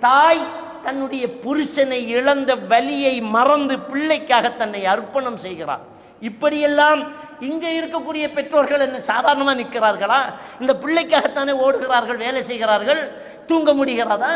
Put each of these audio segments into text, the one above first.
தாய் தன்னுடைய புருஷனை இழந்த வலியை மறந்து பிள்ளைக்காக தன்னை அர்ப்பணம் செய்கிறார். இப்படியெல்லாம் இங்கே இருக்கக்கூடிய பெற்றோர்கள் என்ன சாதாரணமாக நிற்கிறார்களா? இந்த பிள்ளைக்காகத்தானே ஓடுகிறார்கள், வேலை செய்கிறார்கள். தூங்க முடிகிறதா?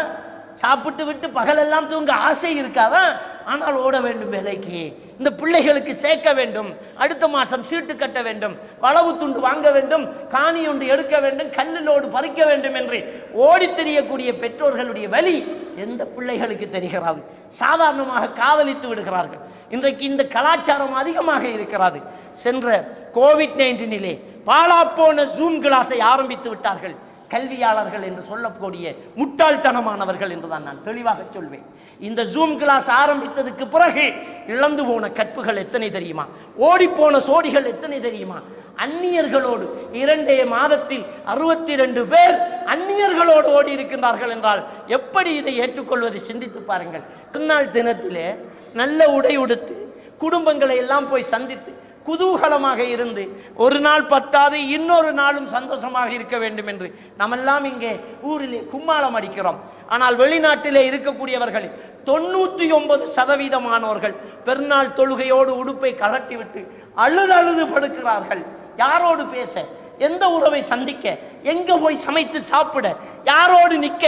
சாப்பிட்டு விட்டு பகலெல்லாம் தூங்க ஆசை இருக்காதா? ஆனால் ஓட வேண்டும் வேலைக்கு, இந்த பிள்ளைகளுக்கு சேர்க்க வேண்டும், அடுத்த மாதம் சீட்டு கட்ட வேண்டும், வளவு துண்டு வாங்க வேண்டும், காணி ஒன்று எடுக்க வேண்டும், கல்லிலோடு பறிக்க வேண்டும் என்று ஓடி தெரியக்கூடிய பெற்றோர்களுடைய வலி எந்த பிள்ளைகளுக்கு தெரிகிறது? சாதாரணமாக காதலித்து விடுகிறார்கள். இன்றைக்கு இந்த கலாச்சாரம் அதிகமாக இருக்கிறது. சென்ற கோவிட்-19 பாழாப்போன ஜூம் கிளாஸை ஆரம்பித்து விட்டார்கள். கல்வியாளர்கள் என்று சொல்லக்கூடிய முட்டாள்தனமானவர்கள் என்றுதான் நான் தெளிவாக சொல்வேன். இந்த ஜூம் கிளாஸ் ஆரம்பித்ததுக்கு பிறகு இழந்து போன கற்புகள் எத்தனை தெரியுமா? ஓடிப்போன சோடிகள் எத்தனை தெரியுமா? அந்நியர்களோடு 2 மாதத்தில் 62 பேர் அந்நியர்களோடு ஓடி இருக்கின்றார்கள் என்றால் எப்படி இதை ஏற்றுக்கொள்வதை சிந்தித்து பாருங்கள். திருநாள் தினத்திலே நல்ல உடை உடுத்து குடும்பங்களை எல்லாம் போய் சந்தித்து குதூகலமாக இருந்து ஒரு நாள் பத்தாது இன்னொரு நாளும் சந்தோஷமாக இருக்க வேண்டும் என்று நம்மெல்லாம் இங்கே ஊரிலே கும்மாளம் அடிக்கிறோம். ஆனால் வெளிநாட்டிலே இருக்கக்கூடியவர்கள் 99% பெருநாள் தொழுகையோடு உடுப்பை கலட்டிவிட்டு அழுது படுக்கிறார்கள். யாரோடு பேச, எந்த உறவை சந்திக்க, எங்க போய் சமைத்து சாப்பிட, யாரோடு நிற்க,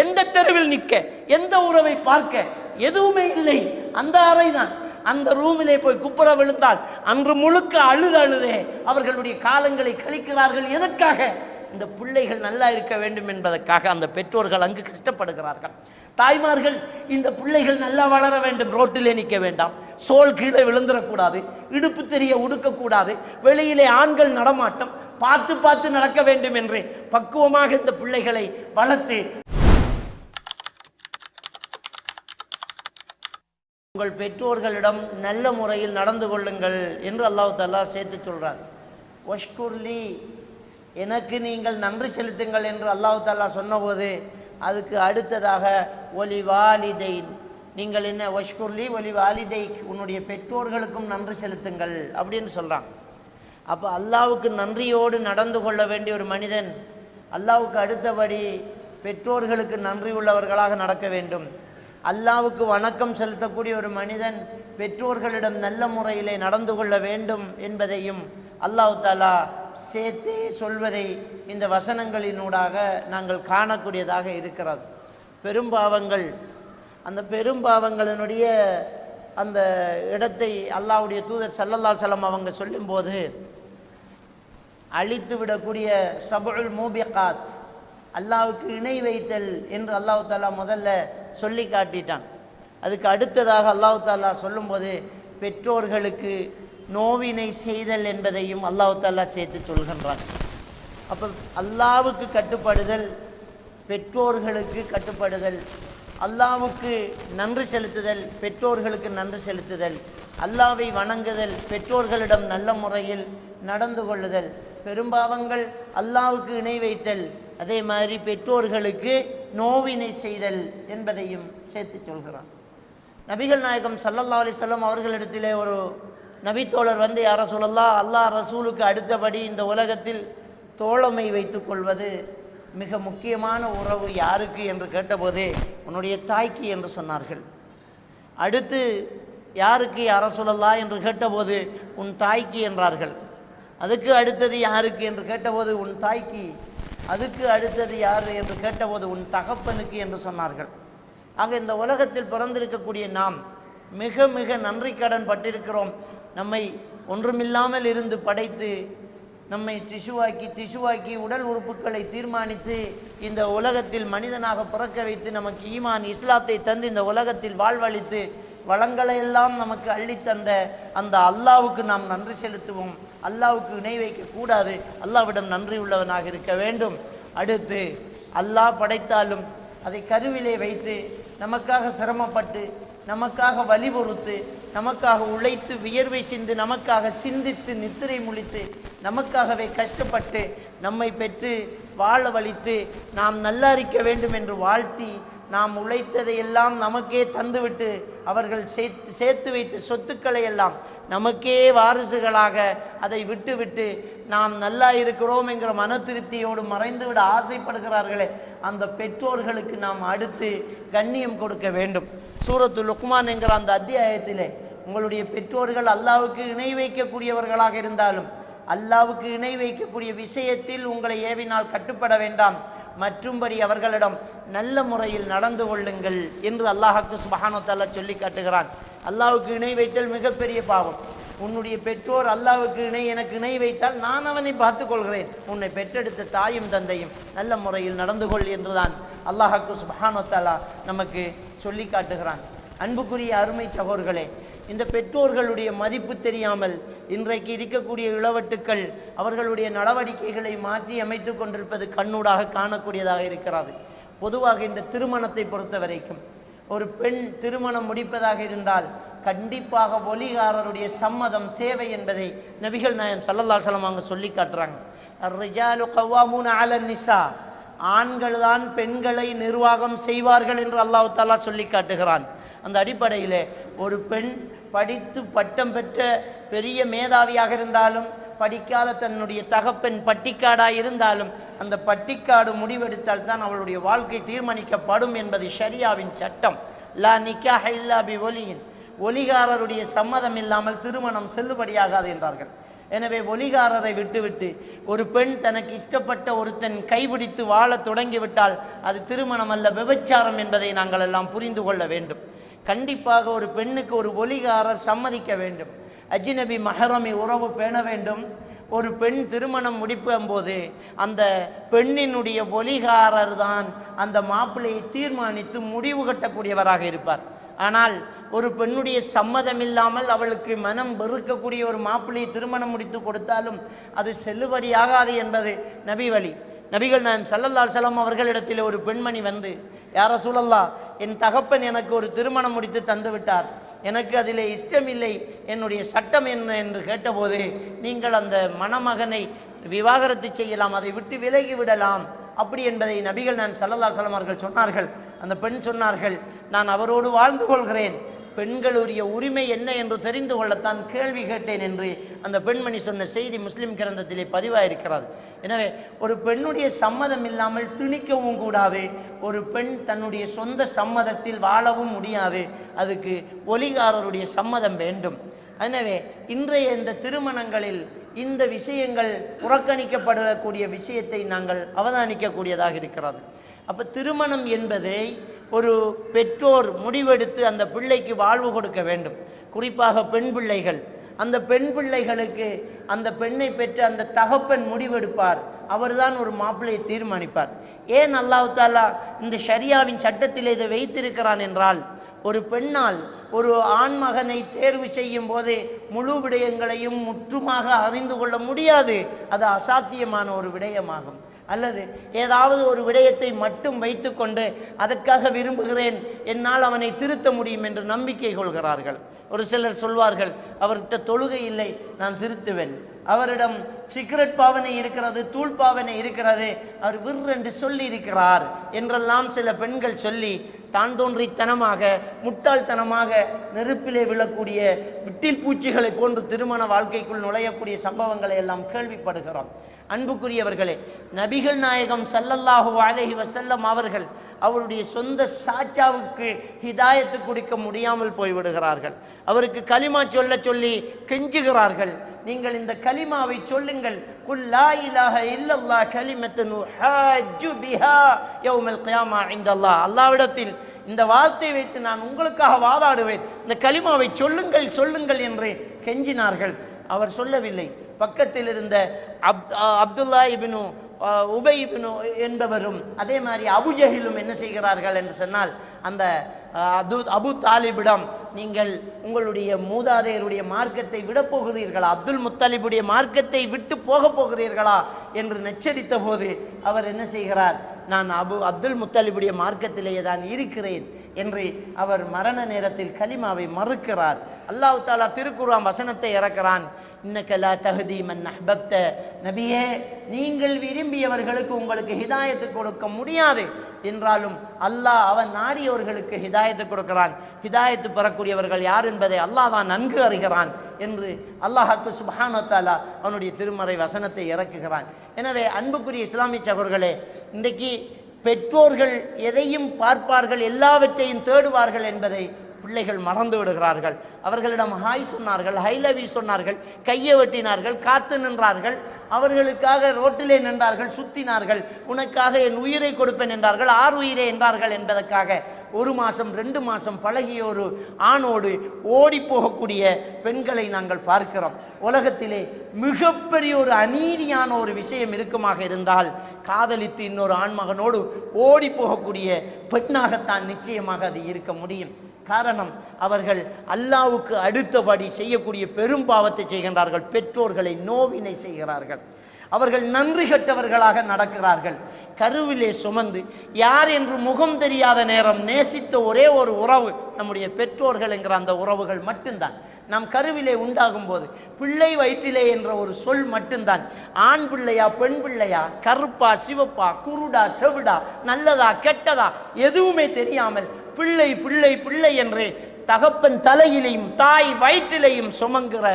எந்த தெருவில் நிற்க, எந்த உறவை பார்க்க எதுவுமே இல்லை. அந்த அறைதான். அந்த ரூமிலே போய் குப்புற விழுந்தால் அன்று முழுக்க அழுதே அவர்களுடைய காலங்களை கழிக்கிறார்கள். எதற்காக? இந்த பிள்ளைகள் நல்லா இருக்க வேண்டும் என்பதற்காக அந்த பெற்றோர்கள் அங்கு கஷ்டப்படுகிறார்கள். தாய்மார்கள் இந்த பிள்ளைகள் நல்லா வளர வேண்டும், ரோட்டிலே நிற்க வேண்டாம், சோல் கீழே விழுந்துடக்கூடாது, இடுப்பு தெரிய உடுக்கக்கூடாது, வெளியிலே ஆண்கள் நடமாட்டம் பார்த்து பார்த்து நடக்க வேண்டும் என்று பக்குவமாக இந்த பிள்ளைகளை வளர்த்து உங்கள் பெற்றோர்களிடம் நல்ல முறையில் நடந்து கொள்ளுங்கள் என்று அல்லாஹ் தஆலா சேர்த்து சொல்றார். வஷ்குர்லி, எனக்கு நீங்கள் நன்றி செலுத்துங்கள் என்று அல்லாஹ் தஆலா சொன்னபோது அதுக்கு அடுத்ததாக ஒலி வாலிதைன், நீங்கள் என்ன வஷ்குர்லி ஒலி வாலிதை, உன்னுடைய பெற்றோர்களுக்கும் நன்றி செலுத்துங்கள் அப்படின்னு சொல்கிறான். அப்போ அல்லாஹ்வுக்கு நன்றியோடு நடந்து கொள்ள வேண்டிய ஒரு மனிதன் அல்லாஹ்வுக்கு அடுத்தபடி பெற்றோர்களுக்கு நன்றி உள்ளவர்களாக நடக்க வேண்டும். அல்லாஹ்வுக்கு வணக்கம் செலுத்தக்கூடிய ஒரு மனிதன் பெற்றோர்களிடம் நல்ல முறையிலே நடந்து கொள்ள வேண்டும் என்பதையும் அல்லாஹ் தஆலா சேர்த்தே சொல்வதை இந்த வசனங்களினூடாக நாங்கள் காணக்கூடியதாக இருக்கிறது. பெரும்பாவங்கள், அந்த பெரும்பாவங்களினுடைய அந்த இடத்தை அல்லாஹ்வுடைய தூதர் ஸல்லல்லாஹு அலைஹி வஸல்லம் அவங்க சொல்லும்போது அழித்து விடக்கூடிய சபுல் மூபிகாத், அல்லாஹ்வுக்கு இணை வைத்தல் என்று அல்லாஹ் தஆலா முதல்ல சொல்லி காட்டிட்டான். அதுக்கு அடுத்ததாக அல்லாஹ் தஆலா சொல்லும்போது பெற்றோர்களுக்கு நோவினை செய்தல் என்பதையும் அல்லாஹ் தஆலா சேர்த்து சொல்கின்றான். அப்போ அல்லாஹ்வுக்கு கட்டுப்படுதல், பெற்றோர்களுக்கு கட்டுப்படுதல், அல்லாஹ்வுக்கு நன்றி செலுத்துதல், பெற்றோர்களுக்கு நன்றி செலுத்துதல், அல்லாஹ்வை வணங்குதல், பெற்றோர்களிடம் நல்ல முறையில் நடந்து கொள்ளுதல், பெரும்பாவங்கள் அல்லாஹ்வுக்கு இணை வைத்தல், அதே மாதிரி பெற்றோர்களுக்கு நோவினை செய்தல் என்பதையும் சேர்த்து சொல்கிறான். நபிகள் நாயகம் ஸல்லல்லாஹு அலைஹி வஸல்லம் அவர்களிடத்திலே ஒரு நபித்தோழர் வந்து, யா ரசூலல்லாஹ், அல்லாஹ் ரசூலுக்கு அடுத்தபடி இந்த உலகத்தில் தோழமை வைத்துக் கொள்வது மிக முக்கியமான உறவு யாருக்கு என்று கேட்டபோதே உன்னுடைய தாய்க்கு என்று சொன்னார்கள். அடுத்து யாருக்கு யா ரசூலல்லாஹ் என்று கேட்டபோது உன் தாய்க்கு என்றார்கள். அதுக்கு அடுத்தது யாருக்கு என்று கேட்டபோது உன் தாய்க்கு, அதுக்கு அடுத்தது யார் என்று கேட்டபோது உன் தகப்பனுக்கு என்று சொன்னார்கள். ஆக இந்த உலகத்தில் பிறந்திருக்கக்கூடிய நாம் மிக மிக நன்றி கடன் பட்டிருக்கிறோம். நம்மை ஒன்றுமில்லாமல் இருந்து படைத்து நம்மை திசுவாக்கி உடல் உறுப்புகளை தீர்மானித்து இந்த உலகத்தில் மனிதனாக பிறக்க வைத்து நமக்கு ஈமான் இஸ்லாத்தை தந்து இந்த உலகத்தில் வாழ்வழித்து வளங்களை எல்லாம் நமக்கு அள்ளித்தந்த அந்த அல்லாஹ்வுக்கு நாம் நன்றி செலுத்துவோம். அல்லாஹ்வுக்கு இணை வைக்கக்கூடாது, அல்லாஹ்விடம் நன்றி உள்ளவனாக இருக்க வேண்டும். அடுத்து அல்லாஹ் படைத்தாலும் அதை கருவிலே வைத்து நமக்காக சிரமப்பட்டு நமக்காக வலி பொறுத்து நமக்காக உழைத்து வியர்வை சிந்து நமக்காக சிந்தித்து நித்திரை முழித்து நமக்காகவே கஷ்டப்பட்டு நம்மை பெற்று வாழ வலித்து நாம் நல்லா இருக்க வேண்டும் என்று வாழ்த்தி நாம் உழைத்ததை எல்லாம் நமக்கே தந்துவிட்டு அவர்கள் சேர்த்து வைத்த சொத்துக்களை எல்லாம் நமக்கே வாரிசுகளாக அதை விட்டு நாம் நல்லா இருக்கிறோம் என்கிற மன திருப்தியோடு மறைந்துவிட ஆசைப்படுகிறார்களே, அந்த பெற்றோர்களுக்கு நாம் அடுத்து கண்ணியம் கொடுக்க வேண்டும். சூரத்துல் லுக்மான் என்கிற அந்த அத்தியாயத்திலே உங்களுடைய பெற்றோர்கள் அல்லாஹ்வுக்கு இணை வைக்கக்கூடியவர்களாக இருந்தாலும் அல்லாஹ்வுக்கு இணை வைக்கக்கூடிய விஷயத்தில் உங்களை ஏவினால் கட்டுப்பட வேண்டாம், மற்றும்படி அவர்களிடம் நல்ல முறையில் நடந்து கொள்ளுங்கள் என்று அல்லாஹ்வுக்கு சுப்ஹானஹு வ தஆலா சொல்லி காட்டுகிறான். அல்லாஹ்வுக்கு இணை வைத்தல் மிகப்பெரிய பாவம். உன்னுடைய பெற்றோர் அல்லாஹ்வுக்கு எனக்கு இணை வைத்தால் நான் அவனை பார்த்து கொள்கிறேன், உன்னை பெற்றெடுத்த தாயும் தந்தையும் நல்ல முறையில் நடந்து கொள் என்றுதான் அல்லாஹ்வுக்கு சுப்ஹானஹு வ தஆலா நமக்கு சொல்லி காட்டுகிறான். அன்புக்குரிய அருமை சகோதரர்களே, இந்த பெற்றோர்களுடைய மதிப்பு தெரியாமல் இன்றைக்கு இருக்கக்கூடிய இளவட்டுக்கள் அவர்களுடைய நடவடிக்கைகளை மாற்றி அமைத்து கொண்டிருப்பது கண்ணூடாக காணக்கூடியதாக இருக்கிறது. பொதுவாக இந்த திருமணத்தை பொறுத்த வரைக்கும் ஒரு பெண் திருமணம் முடிப்பதாக இருந்தால் கண்டிப்பாக ஒலிகாரருடைய சம்மதம் தேவை என்பதை நபிகள் நாயகம் ஸல்லல்லாஹு அலைஹி வஸல்லம் அவங்க சொல்லி காட்டுறாங்க. அர்-ரிஜாலு கவ்வாமூன அலன் நிஸா, ஆண்கள் தான் பெண்களை நிர்வாகம் செய்வார்கள் என்று அல்லாஹ் தஆலா சொல்லி காட்டுகிறான். அந்த அடிப்படையில் ஒரு பெண் படித்து பட்டம் பெற்ற பெரிய மேதாவியாக இருந்தாலும் படிக்காத தன்னுடைய தகப்பன் பட்டிக்காடாக இருந்தாலும் அந்த பட்டிக்காடு முடிவெடுத்தால் தான் அவளுடைய வாழ்க்கை தீர்மானிக்கப்படும் என்பது ஷரியாவின் சட்டம். லா நிக்காஹ இல்லா பி ஒலியின், ஒலிகாரருடைய சம்மதம் இல்லாமல் திருமணம் செல்லுபடியாகாது என்றார்கள். எனவே ஒலிகாரரை விட்டுவிட்டு ஒரு பெண் தனக்கு இஷ்டப்பட்ட ஒருத்தன் கைபிடித்து வாழ தொடங்கிவிட்டால் அது திருமணம் அல்ல, விபச்சாரம் என்பதை நாங்கள் எல்லாம் புரிந்து கொள்ள வேண்டும். கண்டிப்பாக ஒரு பெண்ணுக்கு ஒரு ஒலிகாரர் சம்மதிக்க வேண்டும், அஜ்னபி மஹரமி உறவு பேண வேண்டும். ஒரு பெண் திருமணம் முடிக்கும் போது அந்த பெண்ணினுடைய ஒலிகாரர் தான் அந்த மாப்பிள்ளையை தீர்மானித்து முடிவு கட்டக்கூடியவராக இருப்பார். ஆனால் ஒரு பெண்ணுடைய சம்மதம் இல்லாமல் அவளுக்கு மனம் வெறுக்கக்கூடிய ஒரு மாப்பிள்ளையை திருமணம் முடித்து கொடுத்தாலும் அது செல்லுபடியாகாது என்பது நபி வழி. நபிகள் நாயகம் ஸல்லல்லாஹு அலைஹி வஸல்லம் அவர்களிடத்தில் ஒரு பெண்மணி வந்து, யா ரசூலல்லாஹ், என் தகப்பன் எனக்கு ஒரு திருமணம் முடித்து தந்து விட்டார், எனக்கு அதில் இஷ்டமில்லை, என்னுடைய சட்டம் என்ன என்று கேட்டபோது, நீங்கள் அந்த மணமகனை விவாகரத்து செய்யலாம், அதை விட்டு விலகி விடலாம் அப்படி என்பதை நபிகள் நாயகம் ஸல்லல்லாஹு அலைஹி வஸல்லம் அவர்கள் சொன்னார்கள். அந்த பெண் சொன்னார்கள், நான் அவரோடு வாழ்ந்து கொள்கிறேன், பெண்களுடைய உரிமை என்ன என்று தெரிந்து கொள்ளத்தான் கேள்வி கேட்டேன் என்று அந்த பெண்மணி சொன்ன செய்தி முஸ்லிம் கிரந்தத்திலே பதிவாயிருக்கிறது. எனவே ஒரு பெண்ணுடைய சம்மதம் இல்லாமல் திணிக்கவும் கூடாது, ஒரு பெண் தன்னுடைய சொந்த சம்மதத்தில் வாழவும் முடியாது, அதுக்கு ஒலிகாரருடைய சம்மதம் வேண்டும். எனவே இன்றைய இந்த திருமணங்களில் இந்த விஷயங்கள் புறக்கணிக்கப்படக்கூடிய விஷயத்தை நாங்கள் அவதானிக்கக்கூடியதாக இருக்கிறது. அப்போ திருமணம் என்பதை ஒரு பெற்றோர் முடிவெடுத்து அந்த பிள்ளைக்கு வாழ்வு கொடுக்க வேண்டும். குறிப்பாக பெண் பிள்ளைகள், அந்த பெண் பிள்ளைகளுக்கு அந்த பெண்ணை பெற்று அந்த தகப்பன் முடிவெடுப்பார், அவர்தான் ஒரு மாப்பிள்ளையை தீர்மானிப்பார். ஏன் அல்லாஹ் தஆலா இந்த ஷரியாவின் சட்டத்தில் இதை வைத்திருக்கிறான் என்றால், ஒரு பெண்ணால் ஒரு ஆண்மகனை தேர்வு செய்யும் போது முழு விடயங்களையும் முற்றுமாக அறிந்து கொள்ள முடியாது, அது அசாத்தியமான ஒரு விடயமாகும். அல்லது ஏதாவது ஒரு விடயத்தை மட்டும் வைத்துக்கொண்டு அதற்காக விரும்புகிறேன், என்னால் அவனை திருத்த முடியும் என்று நம்பிக்கை கொள்கிறார்கள். ஒரு சிலர் சொல்வார்கள், அவர்கிட்ட தொழுகை இல்லை, நான் திருத்துவேன், அவரிடம் சிகரெட் பாவனை இருக்கிறது, தூள் பாவனை இருக்கிறது, அவர் விற்றென்று சொல்லி இருக்கிறார் என்றெல்லாம் சில பெண்கள் சொல்லி தான் தோன்றித்தனமாக முட்டாள்தனமாக நெருப்பிலே விழக்கூடிய விட்டில் பூச்சிகளை போன்று திருமண வாழ்க்கைக்குள் நுழையக்கூடிய சம்பவங்களை எல்லாம் கேள்விப்படுகிறோம். அன்புக்குரியவர்களே, நபிகள் நாயகம் ஸல்லல்லாஹு அலைஹி வஸல்லம் அவர்கள் அவருடைய சொந்த சாச்சாவுக்கு ஹிதாயத்து கொடுக்க முடியாமல் போய்விடுகிறார்கள். அவருக்கு கலிமா சொல்ல சொல்லி கெஞ்சுகிறார்கள், நீங்கள் இந்த கலிமாவை சொல்லுங்கள், குல் லா இலாஹ இல்லல்லாஹ் கலிமத்துன் உஹாஜ்ஜு பிஹா யௌமல் கியாமா இன்தல்லாஹ், அல்லாஹ்விடத்தில் இந்த வார்த்தை வைத்து நான் உங்களுக்காக வாதாடுவேன், இந்த கலிமாவை சொல்லுங்கள் சொல்லுங்கள் என்று கெஞ்சினார்கள். அவர் சொல்லவில்லை. பக்கத்தில் இருந்த அப்துல்லா இப்னு உபை இப்னு என்பவரும் அதே மாதிரி அபுஜஹிலும் என்ன செய்கிறார்கள் என்று சொன்னால், அந்த அபு தாலிபிடம் நீங்கள் உங்களுடைய மூதாதையருடைய மார்க்கத்தை விடப் போகிறீர்களா, அப்துல் முத்தலிபுடைய மார்க்கத்தை விட்டு போக போகிறீர்களா என்று நெச்சரித்த போது அவர் என்ன செய்கிறார், நான் அப்துல் முத்தலிபுடைய மார்க்கத்திலேயே தான் இருக்கிறேன் என்று அவர் மரண நேரத்தில் கலிமாவை மறுக்கிறார். அல்லாஹ் தஆலா திருக்குர்ஆன் வசனத்தை இறக்கிறான், இன்னக லா தஹ்தி மன் அஹ்பப்த, நபியே நீங்கள் விரும்பியவர்களுக்கு உங்களுக்கு ஹிதாயத்து கொடுக்க முடியாது என்றாலும் அல்லாஹ் அவன் நாடியவர்களுக்கு ஹிதாயத்து கொடுக்கிறான். ஹிதாயத்து பெறக்கூடியவர்கள் யார் என்பதை அல்லாஹ் தான் நன்கு அறிகிறான் என்று அல்லாஹ்வுக்கு சுப்ஹானஹு வ தஆலா அவனுடைய திருமறை வசனத்தை இறக்குகிறான். எனவே அன்புக்குரிய இஸ்லாமிய சகோதரர்களே, இன்றைக்கு பெற்றோர்கள் எதையும் பார்ப்பார்கள், எல்லாவற்றையும் தேடுவார்கள் என்பதை பிள்ளைகள் மறந்து விடுகிறார்கள். அவர்களிடம் ஹாய் சொன்னார்கள், ஹை லவ் யூ சொன்னார்கள், கையை வெட்டினார்கள், காத்து நின்றார்கள், அவர்களுக்காக ரோட்டிலே நின்றார்கள், சுத்தினார்கள், உனக்காக என் உயிரை கொடுப்பேன் என்றார்கள், ஆறு உயிரை என்றார்கள் என்பதற்காக 1 மாதம் 2 மாதம் பழகிய ஒரு ஆணோடு ஓடி போகக்கூடிய பெண்களை நாங்கள் பார்க்கிறோம். உலகத்திலே மிகப்பெரிய ஒரு அநீதியான ஒரு விஷயம் இருக்குமாக இருந்தால் காதலித்து இன்னொரு ஆண்மகனோடு ஓடி போகக்கூடிய பெண்ணாகத்தான் நிச்சயமாக அது இருக்க முடியும். காரணம், அவர்கள் அல்லாஹ்வுக்கு அடுத்தபடி செய்யக்கூடிய பெரும் பாவத்தை செய்கின்றார்கள். பெற்றோர்களை நோவினை செய்கிறார்கள். அவர்கள் நன்றி கெட்டவர்களாக நடக்கிறார்கள். கருவிலே சுமந்து யார் என்று முகம் தெரியாத நேரம் நேசித்த ஒரே ஒரு உறவு நம்முடைய பெற்றோர்கள் என்கிற அந்த உறவுகள் மட்டும்தான். நாம் கருவிலே உண்டாகும் போது பிள்ளை வயிற்றிலே என்ற ஒரு சொல் மட்டும்தான். ஆண் பிள்ளையா பெண் பிள்ளையா, கருப்பா சிவப்பா, குருடா செவிடா, நல்லதா கெட்டதா எதுவுமே தெரியாமல் பிள்ளை பிள்ளை பிள்ளை என்று தகப்பன் தலையிலையும் தாய் வயிற்றிலையும் சுமங்குற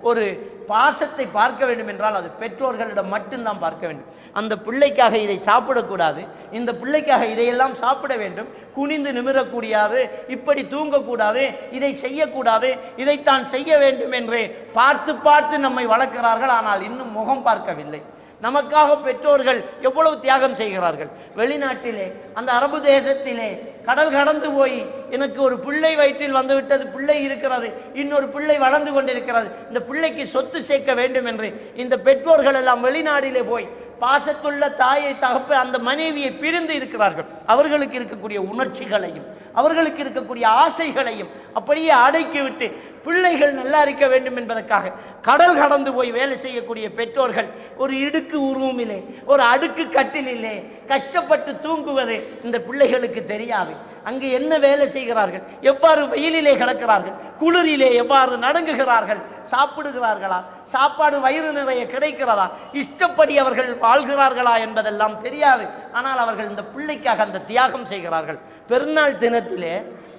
ஒரு பாசத்தை பார்க்க வேண்டும் என்றால் அது பெற்றோர்களிடம் மட்டும்தான் பார்க்க வேண்டும். அந்த பிள்ளைக்காக இதை சாப்பிடக்கூடாது, இந்த பிள்ளைக்காக இதையெல்லாம் சாப்பிட வேண்டும், குனிந்து நிமிரக்கூடாது, இப்படி தூங்கக்கூடாது, இதை செய்யக்கூடாது, இதைத்தான் செய்ய வேண்டும் என்று பார்த்து பார்த்து நம்மை வளர்க்கிறார்கள். ஆனால் இன்னும் முகம் பார்க்கவில்லை. நமக்காக பெற்றோர்கள் எவ்வளவு தியாகம் செய்கிறார்கள். வெளிநாட்டிலே, அந்த அரபு தேசத்திலே கடல் கடந்து போய் எனக்கு ஒரு பிள்ளை வயிற்றில் வந்துவிட்டது, பிள்ளை இருக்கிறது, இன்னொரு பிள்ளை வளர்ந்து கொண்டிருக்கிறது, இந்த பிள்ளைக்கு சொத்து சேர்க்க வேண்டும் என்று இந்த பெற்றோர்கள் எல்லாம் வெளிநாட்டிலே போய் பாசத்துள்ள தாயை தகப்ப அந்த மனைவியை பிரிந்து இருக்கிறார்கள். அவர்களுக்கு இருக்கக்கூடிய உணர்ச்சிகளையும் அவர்களுக்கு இருக்கக்கூடிய ஆசைகளையும் அப்படியே அடக்கிவிட்டு பிள்ளைகள் நல்லா இருக்க வேண்டும் என்பதற்காக கடல் கடந்து போய் வேலை செய்யக்கூடிய பெற்றோர்கள் ஒரு இடுக்கு உருவமிலே, ஒரு அடுக்கு கட்டிலே கஷ்டப்பட்டு தூங்குவது இந்த பிள்ளைகளுக்கு தெரியாது. அங்கே என்ன வேலை செய்கிறார்கள், எவ்வாறு வெயிலிலே கிடக்கிறார்கள், குளிரிலே எவ்வாறு நடுங்குகிறார்கள், சாப்பிடுகிறார்களா, சாப்பாடு வயிறு நிறைய கிடைக்கிறதா, இஷ்டப்படி அவர்கள் வாழ்கிறார்களா என்பதெல்லாம் தெரியாது. ஆனால் அவர்கள் இந்த பிள்ளைக்காக அந்த தியாகம் செய்கிறார்கள். பெருநாள் தினத்திலே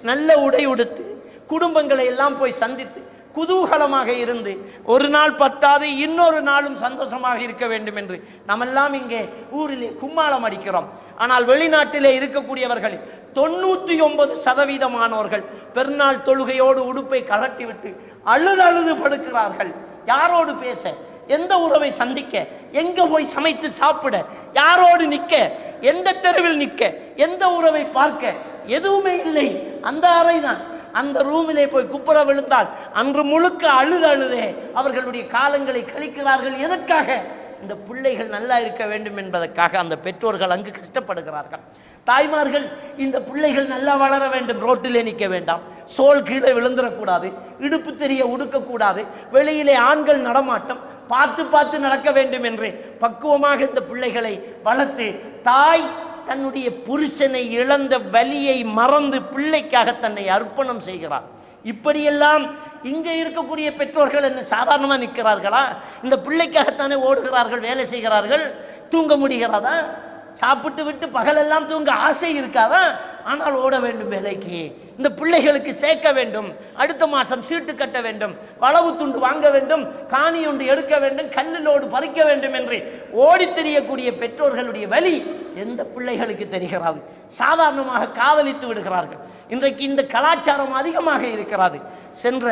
நல்ல உடை உடுத்து குடும்பங்களை எல்லாம் போய் சந்தித்து குதூகலமாக இருந்து ஒரு நாள் பத்தாது இன்னொரு நாளும் சந்தோஷமாக இருக்க வேண்டும் என்று நம்மெல்லாம் இங்கே ஊரிலே கும்மாளம் அடிக்கிறோம். ஆனால் வெளிநாட்டிலே இருக்கக்கூடியவர்கள் 99% பெருநாள் தொழுகையோடு உடுப்பை கலட்டிவிட்டு அழுது படுக்கிறார்கள். யாரோடு பேச, எந்த உறவை சந்திக்க, எங்க போய் சமைத்து சாப்பிட, யாரோடு நிற்க, எந்த தெருவில் நிற்க, எந்த உறவை பார்க்க எதுவுமே இல்லை. அந்த அறைதான், அந்த ரூமிலே போய் குப்புற விழுந்தால் அன்று முழுக்க அழுதே அவர்களுடைய காலங்களை கழிக்கிறார்கள். எதற்காக? இந்த பிள்ளைகள் நல்லா இருக்க வேண்டும் என்பதற்காக அந்த பெற்றோர்கள் அங்கு கஷ்டப்படுகிறார்கள். தாய்மார்கள் இந்த பிள்ளைகள் நல்லா வளர வேண்டும், ரோட்டிலே நிற்க வேண்டாம், சோல் கீழே விழுந்துடக்கூடாது, இடுப்பு தெரிய உடுக்கக்கூடாது, வெளியிலே ஆண்கள் நடமாட்டம் பார்த்து பார்த்து நடக்க வேண்டும் என்று பக்குவமாக இந்த பிள்ளைகளை வளர்த்து தாய் தன்னுடைய புருஷனை இழந்த வலியை மறந்து பிள்ளைக்காக தன்னை அர்ப்பணம் செய்கிறார். இப்படியெல்லாம் இங்கே இருக்கக்கூடிய பெற்றோர்கள் என்ன சாதாரணமாக நிற்கிறார்களா? இந்த பிள்ளைக்காகத்தானே ஓடுகிறார்கள், வேலை செய்கிறார்கள். தூங்க முடிகிறதா? சாப்பிட்டு விட்டு பகலெல்லாம் தூங்க ஆசை இருக்காதா? ஆனால் ஓட வேண்டும் வேலைக்கு, இந்த பிள்ளைகளுக்கு சேர்க்க வேண்டும், அடுத்த மாதம் சீட்டு கட்ட வேண்டும், வளவு துண்டு வாங்க வேண்டும், காணி ஒன்று எடுக்க வேண்டும், கல்லிலோடு பறிக்க வேண்டும் என்று ஓடி தெரியக்கூடிய பெற்றோர்களுடைய வலி எந்த பிள்ளைகளுக்கு தெரிகிறது? சாதாரணமாக காதலித்து விடுகிறார்கள். இன்றைக்கு இந்த கலாச்சாரம் அதிகமாக இருக்கிறது. சென்ற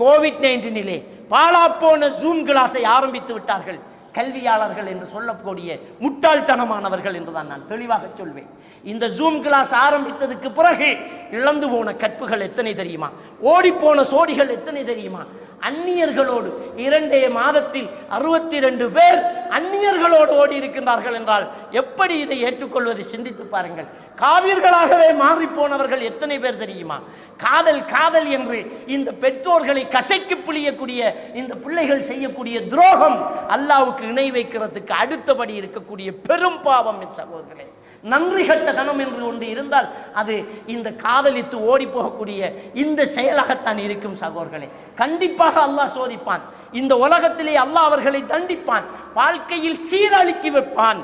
கோவிட்-19 பாழாப்போன ஜூம் கிளாஸை ஆரம்பித்து விட்டார்கள். கல்வியாளர்கள் என்று சொல்லக்கூடிய முட்டாள்தனமானவர்கள் என்றுதான் நான் தெளிவாக சொல்வேன். இந்த ஜூம் கிளாஸ் ஆரம்பித்ததுக்கு பிறகு இழந்து போன கற்புகள் எத்தனை தெரியுமா? ஓடிப்போன சோடிகள் எத்தனை தெரியுமா? அந்நியர்களோடு 2 மாதத்தில் 62 பேர் அந்நியர்களோடு ஓடி இருக்கின்றார்கள் என்றால் எப்படி இதை ஏற்றுக்கொள்வதை சிந்தித்து பாருங்கள். காவியர்களாகவே மாறி போனவர்கள் எத்தனை பேர் தெரியுமா? காதல் காதல் என்று இந்த பெற்றோர்களை கசைக்கு புளியக்கூடிய இந்த பிள்ளைகள் செய்யக்கூடிய துரோகம் அல்லாஹ்வுக்கு இணை வைக்கிறதுக்கு அடுத்தபடி இருக்கக்கூடிய பெரும் பாவம். சகோதரர்களே, நன்றி கட்ட தனம் என்று ஒன்று இருந்தால் அது இந்த காதலித்து ஓடி போகக்கூடிய இந்த செயலாகத்தான் இருக்கும். சகோதரர்களே, கண்டிப்பாக அல்லாஹ் சோதிப்பான். இந்த உலகத்திலே அல்லாஹ் அவர்களை தண்டிப்பான், வாழ்க்கையில் சீரழித்து வைப்பான்.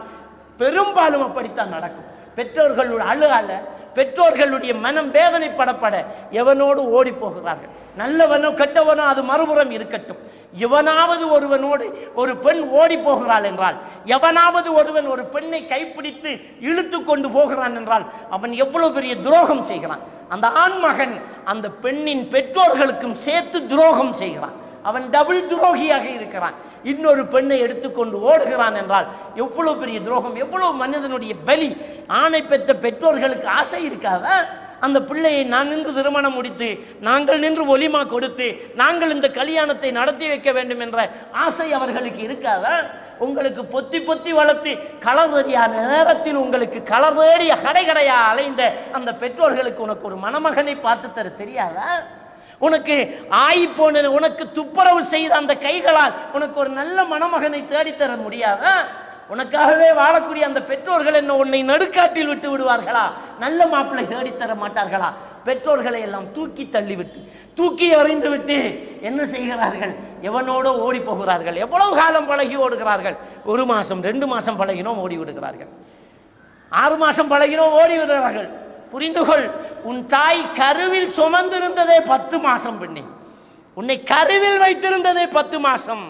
பெரும்பாலும் அப்படித்தான் நடக்கும். பெற்றோர்கள் அழுகால பெற்றோர்களுடைய மனம் வேதனைப்படப்பட எவனோடு ஓடி போகிறார்கள். நல்லவனோ கெட்டவனோ அது மறுபுறம் இருக்கட்டும். எவனாவது ஒருவனோடு ஒரு பெண் ஓடி போகிறாள் என்றால், எவனாவது ஒருவன் ஒரு பெண்ணை கைப்பிடித்து இழுத்து கொண்டு போகிறான் என்றால் அவன் எவ்வளவு பெரிய துரோகம் செய்கிறான். அந்த ஆண்மகன் அந்த பெண்ணின் பெற்றோர்களுக்கும் சேர்த்து துரோகம் செய்கிறான். அவன் டபுள் துரோகியாக இருக்கிறான். இன்னொரு பெண்ணை எடுத்துக்கொண்டு ஓடுகிறான் என்றால் எவ்வளவு பெரிய துரோகம், எவ்வளவு மனிதனுடைய பலி. ஆணை பெற்ற பெற்றோர்களுக்கு ஆசை இருக்காதா? அந்த பிள்ளையை நான் நின்று திருமணம் முடித்து, நாங்கள் நின்று ஒலிமா கொடுத்து, நாங்கள் இந்த கல்யாணத்தை நடத்தி வைக்க வேண்டும் என்ற ஆசை அவர்களுக்கு இருக்காதா? உங்களுக்கு பொத்தி பொத்தி வளர்த்து கலர் தெரியாத நேரத்தில் உங்களுக்கு கலர் தேடிய கடைகடையா அலைந்த அந்த பெற்றோர்களுக்கு உனக்கு ஒரு மணமகனை பார்த்து தர தெரியாதா? உனக்கு ஆயிப்போன உனக்கு துப்புரவு செய்த அந்த கைகளால் உனக்கு ஒரு நல்ல மணமகனை தேடித்தர முடியாதா? உனக்காகவே வாழக்கூடிய அந்த பெற்றோர்கள் என்ன உன்னை நடுக்காட்டில் விட்டு விடுவார்களா? நல்ல மாப்பிள்ளை தேடித்தர மாட்டார்களா? பெற்றோர்களை எல்லாம் தூக்கி தள்ளிவிட்டு, தூக்கி எறிந்து விட்டு என்ன செய்கிறார்கள்? எவனோட ஓடி போகிறார்கள். எவ்வளவு காலம் பழகி ஓடுகிறார்கள்? 1 மாசம் 2 மாசம் பழகினோம் ஓடி விடுகிறார்கள். 6 மாசம் பழகினோம் ஓடி விடுகிறார்கள். புரிந்துகொள், உன் தாய் கருவில் சுமந்திருந்ததே 10 மாசம் பெண்ணே. உன்னை கருவில் வைத்திருந்ததே 10 மாசம்.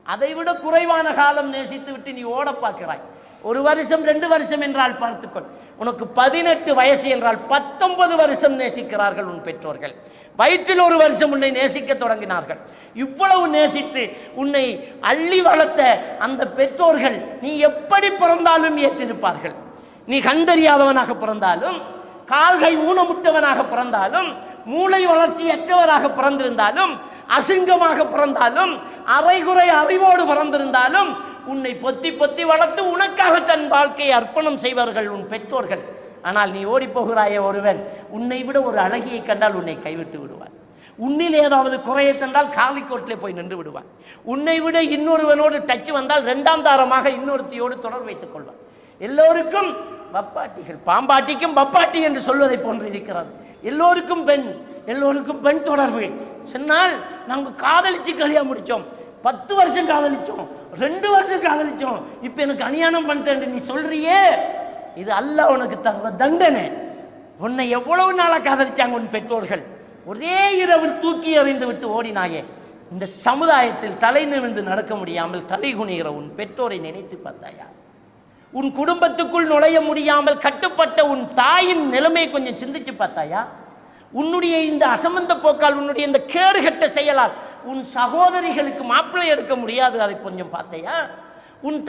அதை விட குறைவான காலம் நேசித்து விட்டு நீ ஓட பார்க்கிறாய். 1 வருஷம் 2 வருஷம் என்றால் பார்த்துக்கொள். உனக்கு 18 வயசு என்றால் 19 வருஷம் நேசிக்கிறார்கள் உன் பெற்றோர்கள். வயிற்றில் 1 வருஷம் உன்னை நேசிக்க தொடங்கினார்கள். இவ்வளவு நேசித்து உன்னை அள்ளி வளர்த்த அந்த பெற்றோர்கள் நீ எப்படி பிறந்தாலும் ஏற்றிருப்பார்கள். நீ கண்டறியாதவனாக பிறந்தாலும், கால்கை ஊனமுட்டவனாக பிறந்தாலும், மூளை வளர்ச்சியற்றவராக பிறந்திருந்தாலும், அசிங்கமாக பிறந்தாலும், அரைகுறை அறிவோடு பிறந்திருந்தாலும், உன்னை பொத்தி பொத்தி வளர்த்து உனக்காக தன் வாழ்க்கையை அர்ப்பணம் செய்வார்கள் உன் பெற்றோர்கள். ஆனால் நீ ஓடி போகிறாய ஒருவன் உன்னை விட ஒரு அழகியை கண்டால் உன்னை கைவிட்டு விடுவான். உன்னில் ஏதாவது குறையை தந்தால் காலிக்கோட்டிலே போய் நின்று விடுவான். உன்னை விட இன்னொருவனோடு டச் வந்தால் 2ஆம் தாரமாக இன்னொருத்தியோடு தொடர் வைத்துக் கொள்வான். எல்லோருக்கும் பப்பாட்டிகள், பாம்பாட்டிக்கும் பப்பாட்டி என்று சொல்வதை போன்று இருக்கிறது. எல்லோருக்கும் பெண் தொடர்பு. சொன்னால் நாங்கள் காதலிச்சு கல்யாணம் முடிச்சோம், 10 வருஷம் காதலிச்சோம், 2 வருஷம் காதலிச்சோம், இப்ப எனக்கு அநியாயம் பண்ணிட்டேன் நீ சொல்றியே, இது அல்லாஹ் உனக்கு தர்ற தண்டனை. உன்னை எவ்வளவு நாளா காதலிச்சாங்க உன் பெற்றோர்கள். ஒரே இரவில் தூக்கி எறிந்து விட்டு ஓடினாயே. இந்த சமுதாயத்தில் தலை நிமிர்ந்து நடக்க முடியாமல் தலை குனிகிற உன் பெற்றோரை நினைத்து பார்த்தாயா? உன் குடும்பத்துக்குள் நுழைய முடியாமல் கட்டுப்பட்ட உன் தாயின் நிலைமை கொஞ்சம் சிந்திச்சு பார்த்தாயா? உன்னுடைய இந்த அசம்பந்த போக்கால், உன்னுடைய இந்த கேடுகட்ட செயலால் உன் சகோதரிகளுக்கு மாப்பிள்ளை எடுக்க முடியாது, அதை கொஞ்சம் பார்த்தையா? உன்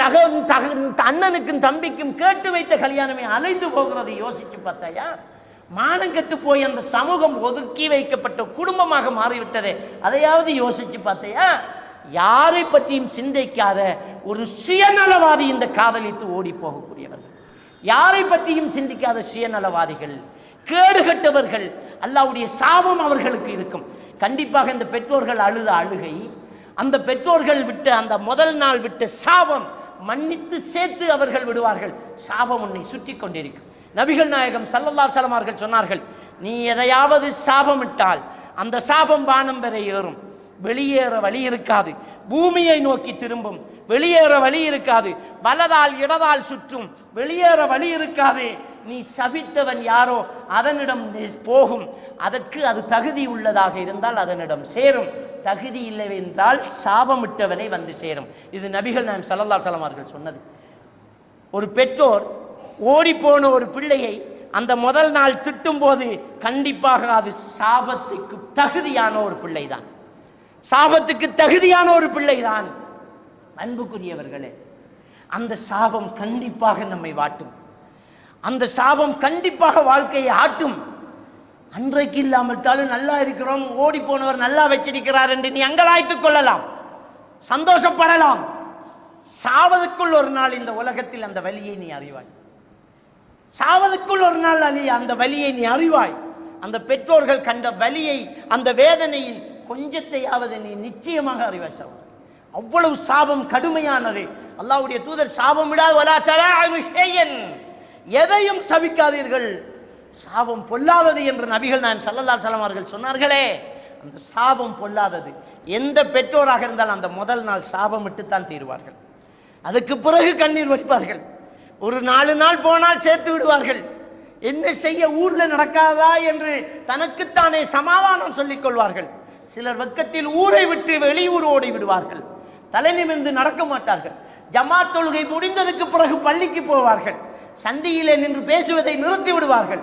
அண்ணனுக்கும் தம்பிக்கும் கேட்டு வைத்த கல்யாணமே அலைந்து போகிறதை யோசிச்சு பார்த்தாயா? மானம் கெட்டு போய் அந்த சமூகம் ஒதுக்கி வைக்கப்பட்ட குடும்பமாக மாறிவிட்டதே, அதையாவது யோசிச்சு பார்த்தையா? யாரை பற்றியும் சிந்திக்காத ஒரு சுயநலவாதி இந்த காதலித்து ஓடி போகக்கூடியவர்கள், யாரை பற்றியும் சிந்திக்காத சுயநலவாதிகள், கேடுகட்டவர்கள், அல்லாஹ்வுடைய சாபம் அவர்களுக்கு இருக்கும். கண்டிப்பாக இந்த பெற்றோர்கள் அழுத அழுகை, அந்த பெற்றோர்கள் விட்ட அந்த முதல் நாள் விட்ட சாபம் மன்னித்து சேர்த்து அவர்கள் விடுவார்கள். சாபம் உன்னை சுற்றி கொண்டிருக்கும். நபிகள் நாயகம் ஸல்லல்லாஹு அலைஹி வஸல்லம் அவர்கள் சொன்னார்கள், நீ எதையாவது சாபமிட்டால் அந்த சாபம் வானம் வரை ஏறும், வெளியேற வழி இருக்காது, பூமியை நோக்கி திரும்பும், வெளியேற வழி இருக்காது, வலதால் இடதால் சுற்றும், வெளியேற வழி இருக்காது. நீ சபித்தவன் யாரோ அதனிடம் போகும், அதற்கு அது தகுதி உள்ளதாக இருந்தால் அதனிடம் சேரும், தகுதி இல்லை என்றால் சாபமிட்டவனை வந்து சேரும். இது நபிகள் நாயகம் ஸல்லல்லாஹு அலைஹி வஸல்லம் அவர்கள் சொன்னது. ஒரு பெற்றோர் ஓடிப்போன ஒரு பிள்ளையை அந்த முதல் நாள் திட்டும் போது கண்டிப்பாக அது சாபத்துக்கு தகுதியான ஒரு பிள்ளைதான், சாபத்துக்கு தகுதியான ஒரு பிள்ளைதான். அன்புக்குரியவர்களே, அந்த சாபம் கண்டிப்பாக நம்மை வாட்டும், அந்த சாபம் கண்டிப்பாக வாழ்க்கையை ஆட்டும். அன்றைக்கு இல்லாமட்டாலும் நல்லா இருக்கிறோம், ஓடி போனவர் நல்லா வச்சிருக்கிறார் என்று நீ அங்கலாய்த்துக் கொள்ளலாம், சந்தோஷப்படலாம். சாவதுக்குள் ஒரு நாள் இந்த உலகத்தில் அந்த வலியை நீ அறிவாய், சாவதுக்குள் ஒரு நாள் அந்த வலியை நீ அறிவாய். அந்த பெற்றோர்கள் கண்ட வலியை, அந்த வேதனையில் கொஞ்சத்தையாவது நீ நிச்சயமாக அறிவாய். அவ்வளவு சாபம் கடுமையானது. அல்லாஹ்வுடைய தூதர் சாபம் விடாது, வலா தலாஅனு ஷையன், எதையும் சபிக்காதீர்கள், சாபம் பொல்லாதது என்று நபிகள் நாயகம் ஸல்லல்லாஹு அலைஹி வஸல்லம் அவர்கள் சொன்னார்களே, அந்த சாபம் பொல்லாதது. எந்த பெற்றோராக இருந்தாலும் அந்த முதல் நாள் சாபம் விட்டுத்தான் தீருவார்கள். அதுக்கு பிறகு கண்ணீர் வடிப்பார்கள். ஒரு 4 நாள் போனால் சேர்த்து விடுவார்கள். என்ன செய்ய, ஊர்ல நடக்காதா என்று தனக்குத்தானே சமாதானம் சொல்லிக் கொள்வார்கள். சிலர் வெக்கத்தில் ஊரை விட்டு வெளியூர் ஓடி விடுவார்கள். தலை நிமிர்ந்து நடக்க மாட்டார்கள். ஜமாத் தொழுகை முடிந்ததுக்கு பிறகு பள்ளிக்கு போவார்கள். சந்தியிலே நின்று பேசுவதை நிறுத்தி விடுவார்கள்.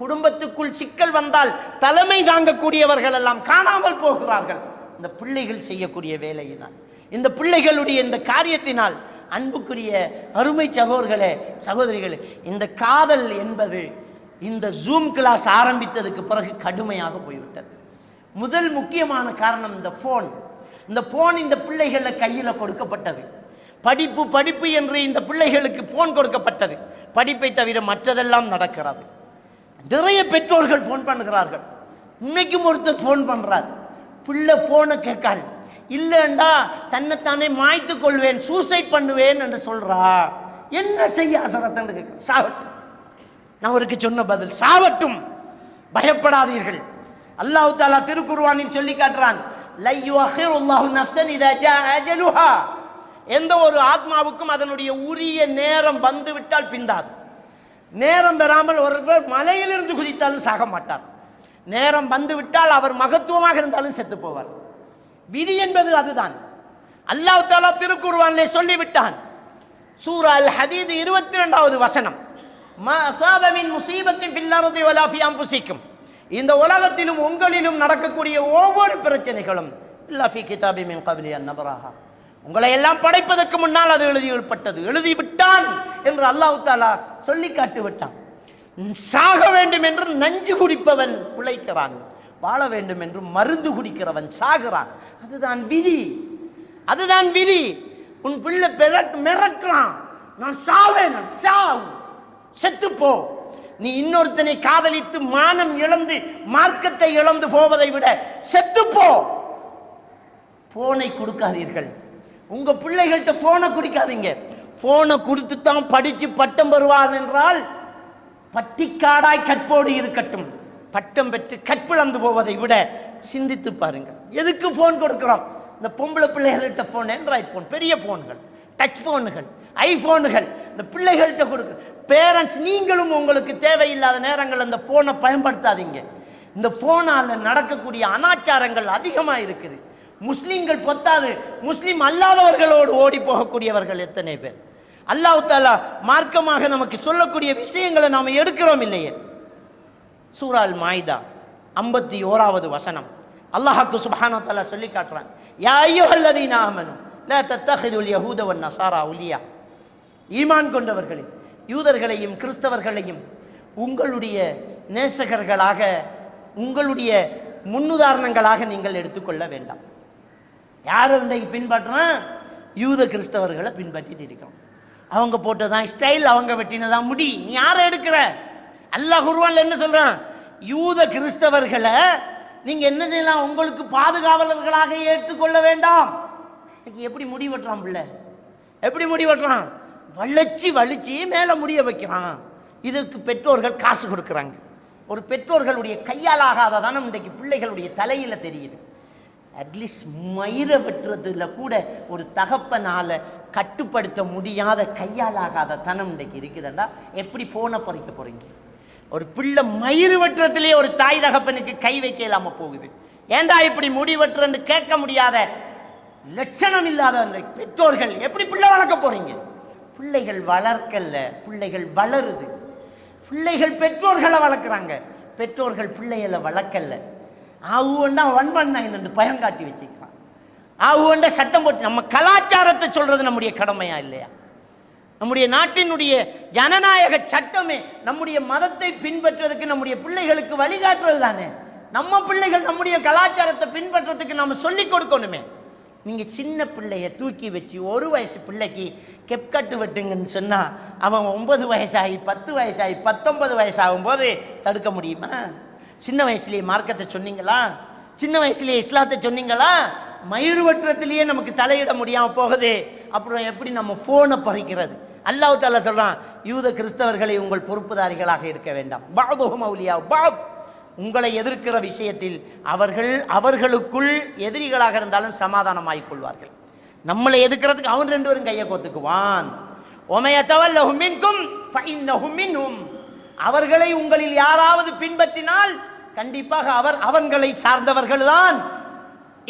குடும்பத்துக்குள் சிக்கல் வந்தால் தலைமை தாங்கக்கூடியவர்கள் எல்லாம் காணாமல் போகிறார்கள். இந்த பிள்ளைகள் செய்யக்கூடிய வேலையினால், இந்த பிள்ளைகளுடைய இந்த காரியத்தினால், அன்புக்குரிய அருமை சகோதரர்களே சகோதரிகளே, இந்த காதல் என்பது இந்த ஜூம் கிளாஸ் ஆரம்பித்ததுக்கு பிறகு கடுமையாக போய்விட்டது. முதல் முக்கியமான காரணம் இந்த போன். இந்த போன் இந்த பிள்ளைகள கையில கொடுக்கப்பட்டது. படிப்பு படிப்பு என்று இந்த பிள்ளைகளுக்கு போன் கொடுக்கப்பட்டது. படிப்பை தவிர மற்றதெல்லாம் நடக்கிறது. நிறைய பெற்றோர்கள் போன் பண்ணுகிறார்கள். இன்னைக்கும் ஒருத்தர் போன் பண்றார். பிள்ளை போனை கேட்காள், இல்லைண்டா தன்னைத்தானே மாய்த்து கொள்வேன், சூசைட் பண்ணுவேன் என்று சொல்றா. என்ன செய்ய அசரத்தன்னு கேட்க, சாவட்டும். நான் அவருக்கு சொன்ன பதில், சாவட்டும், பயப்படாதீர்கள். அல்லாஹ் தஆலா திருக்குர்ஆனில் சொல்லி காட்டுறான், லய்யுஅஹிருல்லாஹு நஃப்ஸன் இதா ஜாஅ அஜலுஹா. எந்த ஒரு ஆத்மாவுக்கும் அதனுடைய உரிய நேரம் வந்து விட்டால் பிந்தாது. நேரம் பெறாமல் ஒருவர் மலையிலிருந்து குதித்தாலும் சாக மாட்டார். நேரம் வந்து விட்டால் அவர் மகத்துவமாக இருந்தாலும் செத்து போவார். விதி என்பது அதுதான். அல்லாஹ் தஆலா திருக்குர்ஆனிலே சொல்லிவிட்டான். சூரா அல் ஹதீத் 22வது வசனம், மா அஸாப மின் முஸீபத்தின் ஃபில் அர்தி வலா ஃபீ அன்ஃபுஸிக்கும். இந்த உலகத்திலும் உங்களிலும் நடக்கக்கூடிய ஒவ்வொரு பிரச்சனைகளும் இல்லா ஃபீ கிதாபி மின் கப்லி அன் நபராஹா, உங்களை எல்லாம் படைப்பதற்கு முன்னால் அது எழுதிவிட்டது, எழுதிவிட்டான் என்று அல்லாஹ் தஆலா சொல்லி காட்டி விட்டான். சாக வேண்டும் என்று நஞ்சு குடிப்பவன் பிழைக்கிறான், வாழ வேண்டும் என்று மருந்து குடிக்கிறவன் சாகிறான். அதுதான் விதி, அதுதான் விதி. உன் பிள்ளை மிரட்டுறான், நான் சாவேன், சாவு, செத்துப்போ. நீ இன்னொருத்தனை காதலித்து மானம் இழந்து மார்க்கத்தை இழந்து போவதை விட செத்துப்போ. போனை கொடுக்காதீர்கள். உங்க பிள்ளைகள்கிட்ட போனை குடிக்காதீங்க. போனை கொடுத்து தான் படிச்சு பட்டம் பெறுவார் என்றால் பட்டிக்காடாய் கற்போடு இருக்கட்டும். பட்டம் பெற்று கற்பிழந்து போவதை விட சிந்தித்து பாருங்க. எதுக்கு போன் கொடுக்கிறோம்? இந்த பொம்பளை பிள்ளைகள்கிட்ட போன், ஆண்ட்ராய்ட் போன், பெரிய போன்கள், டச் போன்கள், ஐபோன்கள் இந்த பிள்ளைகள்கிட்ட கொடுக்க. பேரண்ட்ஸ், நீங்களும் உங்களுக்கு தேவையில்லாத நேரங்கள் அந்த போனை பயன்படுத்தாதீங்க. இந்த போனால நடக்கக்கூடிய அனாச்சாரங்கள் அதிகமாக இருக்குது. முஸ்லிம்கள் பொத்தாது, முஸ்லிம் அல்லாதவர்களோடு ஓடி போகக்கூடியவர்கள் எத்தனை பேர். அல்லாஹ் தஆலா மார்க்கமாக நமக்கு சொல்லக்கூடிய விஷயங்களை நாம் எடுக்கிறோம் இல்லையே. சூரா அல் மாயிதா 51வது வசனம், அல்லாஹ்க்கு சுப்ஹானஹு வ தஆலா சொல்லி காட்டுறான், யா அய்யுஹல்லதீன ஆமனு லா தத்தஹிதுல் யஹூத வன் நஸாரா அவுலியா. ஈமான் கொண்டவர்களே, யூதர்களையும் கிறிஸ்தவர்களையும் உங்களுடைய நேசகர்களாக, உங்களுடைய முன்னுதாரணங்களாக நீங்கள் எடுத்துக்கொள்ள வேண்டாம். யாரை இன்றைக்கு பின்பற்றுறான்? யூத கிறிஸ்தவர்களை பின்பற்றிட்டு இருக்கோம். அவங்க போட்டதான் ஸ்டைல், அவங்க வெட்டினதான் முடி. நீ யாரை எடுக்கிற? அல்லாஹ் குர்ஆன்ல என்ன சொல்றான்? யூத கிறிஸ்தவர்களை நீங்க என்ன செய்யலாம்? உங்களுக்கு பாதுகாவலர்களாக ஏற்றுக்கொள்ள வேண்டாம். எப்படி முடி வெட்டுறான் பிள்ளை? எப்படி முடி வெட்டுறான்? வளைச்சி வலிச்சு மேல முடிய வைக்கிறான். இதற்கு பெற்றோர்கள் காசு கொடுக்குறாங்க. ஒரு பெற்றோர்களுடைய கையால் ஆகாததான இன்றைக்கு பிள்ளைகளுடைய தலையில தெரியுது. அட்லீஸ்ட் மயிரை வெட்டுறதுல கூட ஒரு தகப்பனால கட்டுப்படுத்த முடியாத கையால் ஆகாத தனம் இன்றைக்கு இருக்குதுண்டா. எப்படி போன பறிக்க போறீங்க? ஒரு பிள்ளை மயிறு வெட்டுறதுலேயே ஒரு தாய் தகப்பனுக்கு கை வைக்க இல்லாம போகுது. ஏண்டா இப்படி முடி வெட்டுறன்னு கேட்க முடியாத லட்சணம் இல்லாத பெற்றோர்கள் எப்படி பிள்ளை வளர்க்க போறீங்க? பிள்ளைகள் வளர்க்கல, பிள்ளைகள் வளருது. பிள்ளைகள் பெற்றோர்களை வளர்க்குறாங்க, பெற்றோர்கள் பிள்ளைகளை வளர்க்கல. ஆவுண்டா 119 பயங்காட்டி வச்சுக்கிறான். ஆவுண்டா சட்டம் போட்டு. நம்ம கலாச்சாரத்தை சொல்றது நம்முடைய கடமையா இல்லையா? நம்முடைய நாட்டினுடைய ஜனநாயக சட்டமே நம்முடைய மதத்தை பின்பற்றுவதற்கு, நம்முடைய பிள்ளைகளுக்கு வழிகாட்டுறது தானே. நம்ம பிள்ளைகள் நம்முடைய கலாச்சாரத்தை பின்பற்றதுக்கு நம்ம சொல்லிக் கொடுக்கணுமே. நீங்க சின்ன பிள்ளைய தூக்கி வச்சு 1 வயசு பிள்ளைக்கு கெப்கட்டு வெட்டுங்கன்னு சொன்னா அவன் 9 வயசாகி 10 வயசாகி 19 வயசாகும் போது தடுக்க முடியுமா? சின்ன வயசுலேயே மார்க்கத்தை சொன்னீங்களா? சின்ன வயசுலேயே இஸ்லாத்தை சொன்னீங்களா? மயிறு வெட்டுறதுலேயே நமக்கு தலையிட முடியாம போகுது. அப்புறம் எப்படி நம்ம போனை பறிக்கிறது? அல்லாஹ் தஆலா சொல்றான், யூத கிறிஸ்தவர்களை உங்கள் பொறுப்புதாரிகளாக இருக்க வேண்டாம். பாதுஹும் அவுலியா பாத். உங்களை எதிர்க்கிற விஷயத்தில் அவர்களுக்குள் எதிரிகளாக இருந்தாலும் சமாதானமாகிக் கொள்வார்கள். நம்மளை எதிர்க்கிறதுக்கு அவன் 2 பேரும் கையை கோத்துக்குவான். அவர்களை உங்களில் யாராவது பின்பற்றினால் கண்டிப்பாக அவர்களை சார்ந்தவர்கள்தான்.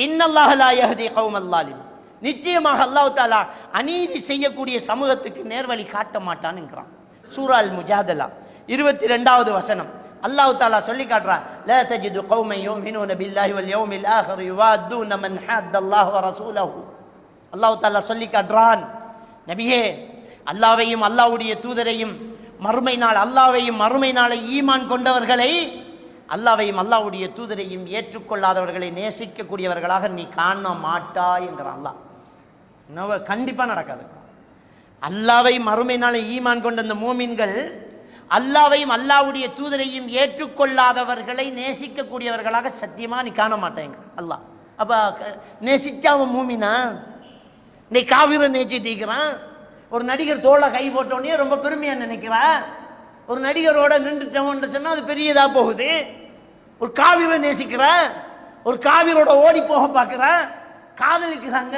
இன்னல்லாஹ லா யஹ்தி கௌமல் ஸாலிம், நிச்சயமாக அல்லாஹ் தஆலா அநீதி செய்யக்கூடிய சமூகத்துக்கு நேர்வழி காட்ட மாட்டான் என்கிறான். சூரா அல் முஜாதலா 22வது வசனம் அல்லாஹ் தஆலா சொல்லி காட்டுறான். லா தஜிது கௌமன் யுமினூன பில்லாஹி வல் யௌமில் ஆகிர் யுவாதுன மன் ஹத்தல்லாஹு வ ரசூலஹு. அல்லாஹ் தஆலா சொல்லி காட்டுறான், நபியே, அல்லாஹ்வையும் அல்லாஹ்வுடைய தூதரையும் மறுமை நாள் அல்லாஹ்வையும் மறுமை நாளை ஈமான் கொண்டவர்களை, அல்லாஹ்வையும் அல்லாஹ்வுடைய தூதரையும் ஏற்றுக்கொள்ளாதவர்களை நேசிக்கக்கூடியவர்களாக நீ காண மாட்டாய் என்கிறான். அல்லாஹ் கண்டிப்பா நடக்காது. அல்லாஹ்வையும் மறுமை நாளை ஈமான் கொண்ட அந்த மூமின்கள் அல்லாஹ்வையும் அல்லாஹ்வுடைய தூதரையும் ஏற்றுக்கொள்ளாதவர்களை நேசிக்கக்கூடியவர்களாக சத்தியமா நீ காண மாட்டேங்க அல்லாஹ். அப்ப நேசிச்சா அவன் மூமினா? நீ காவிரை நேசிட்டு இருக்கிறான். ஒரு நடிகர் தோளை கை போட்டோன்னே ரொம்ப பெருமையா நினைக்கிறா. ஒரு நடிகரோட நின்றுட்டோம்னு சொன்னா அது பெரியதா போகுது. ஒரு காவிரை நேசிக்கிற, ஒரு காவிரோட ஓடி போக பார்க்கிற, காதலிக்கிறாங்க.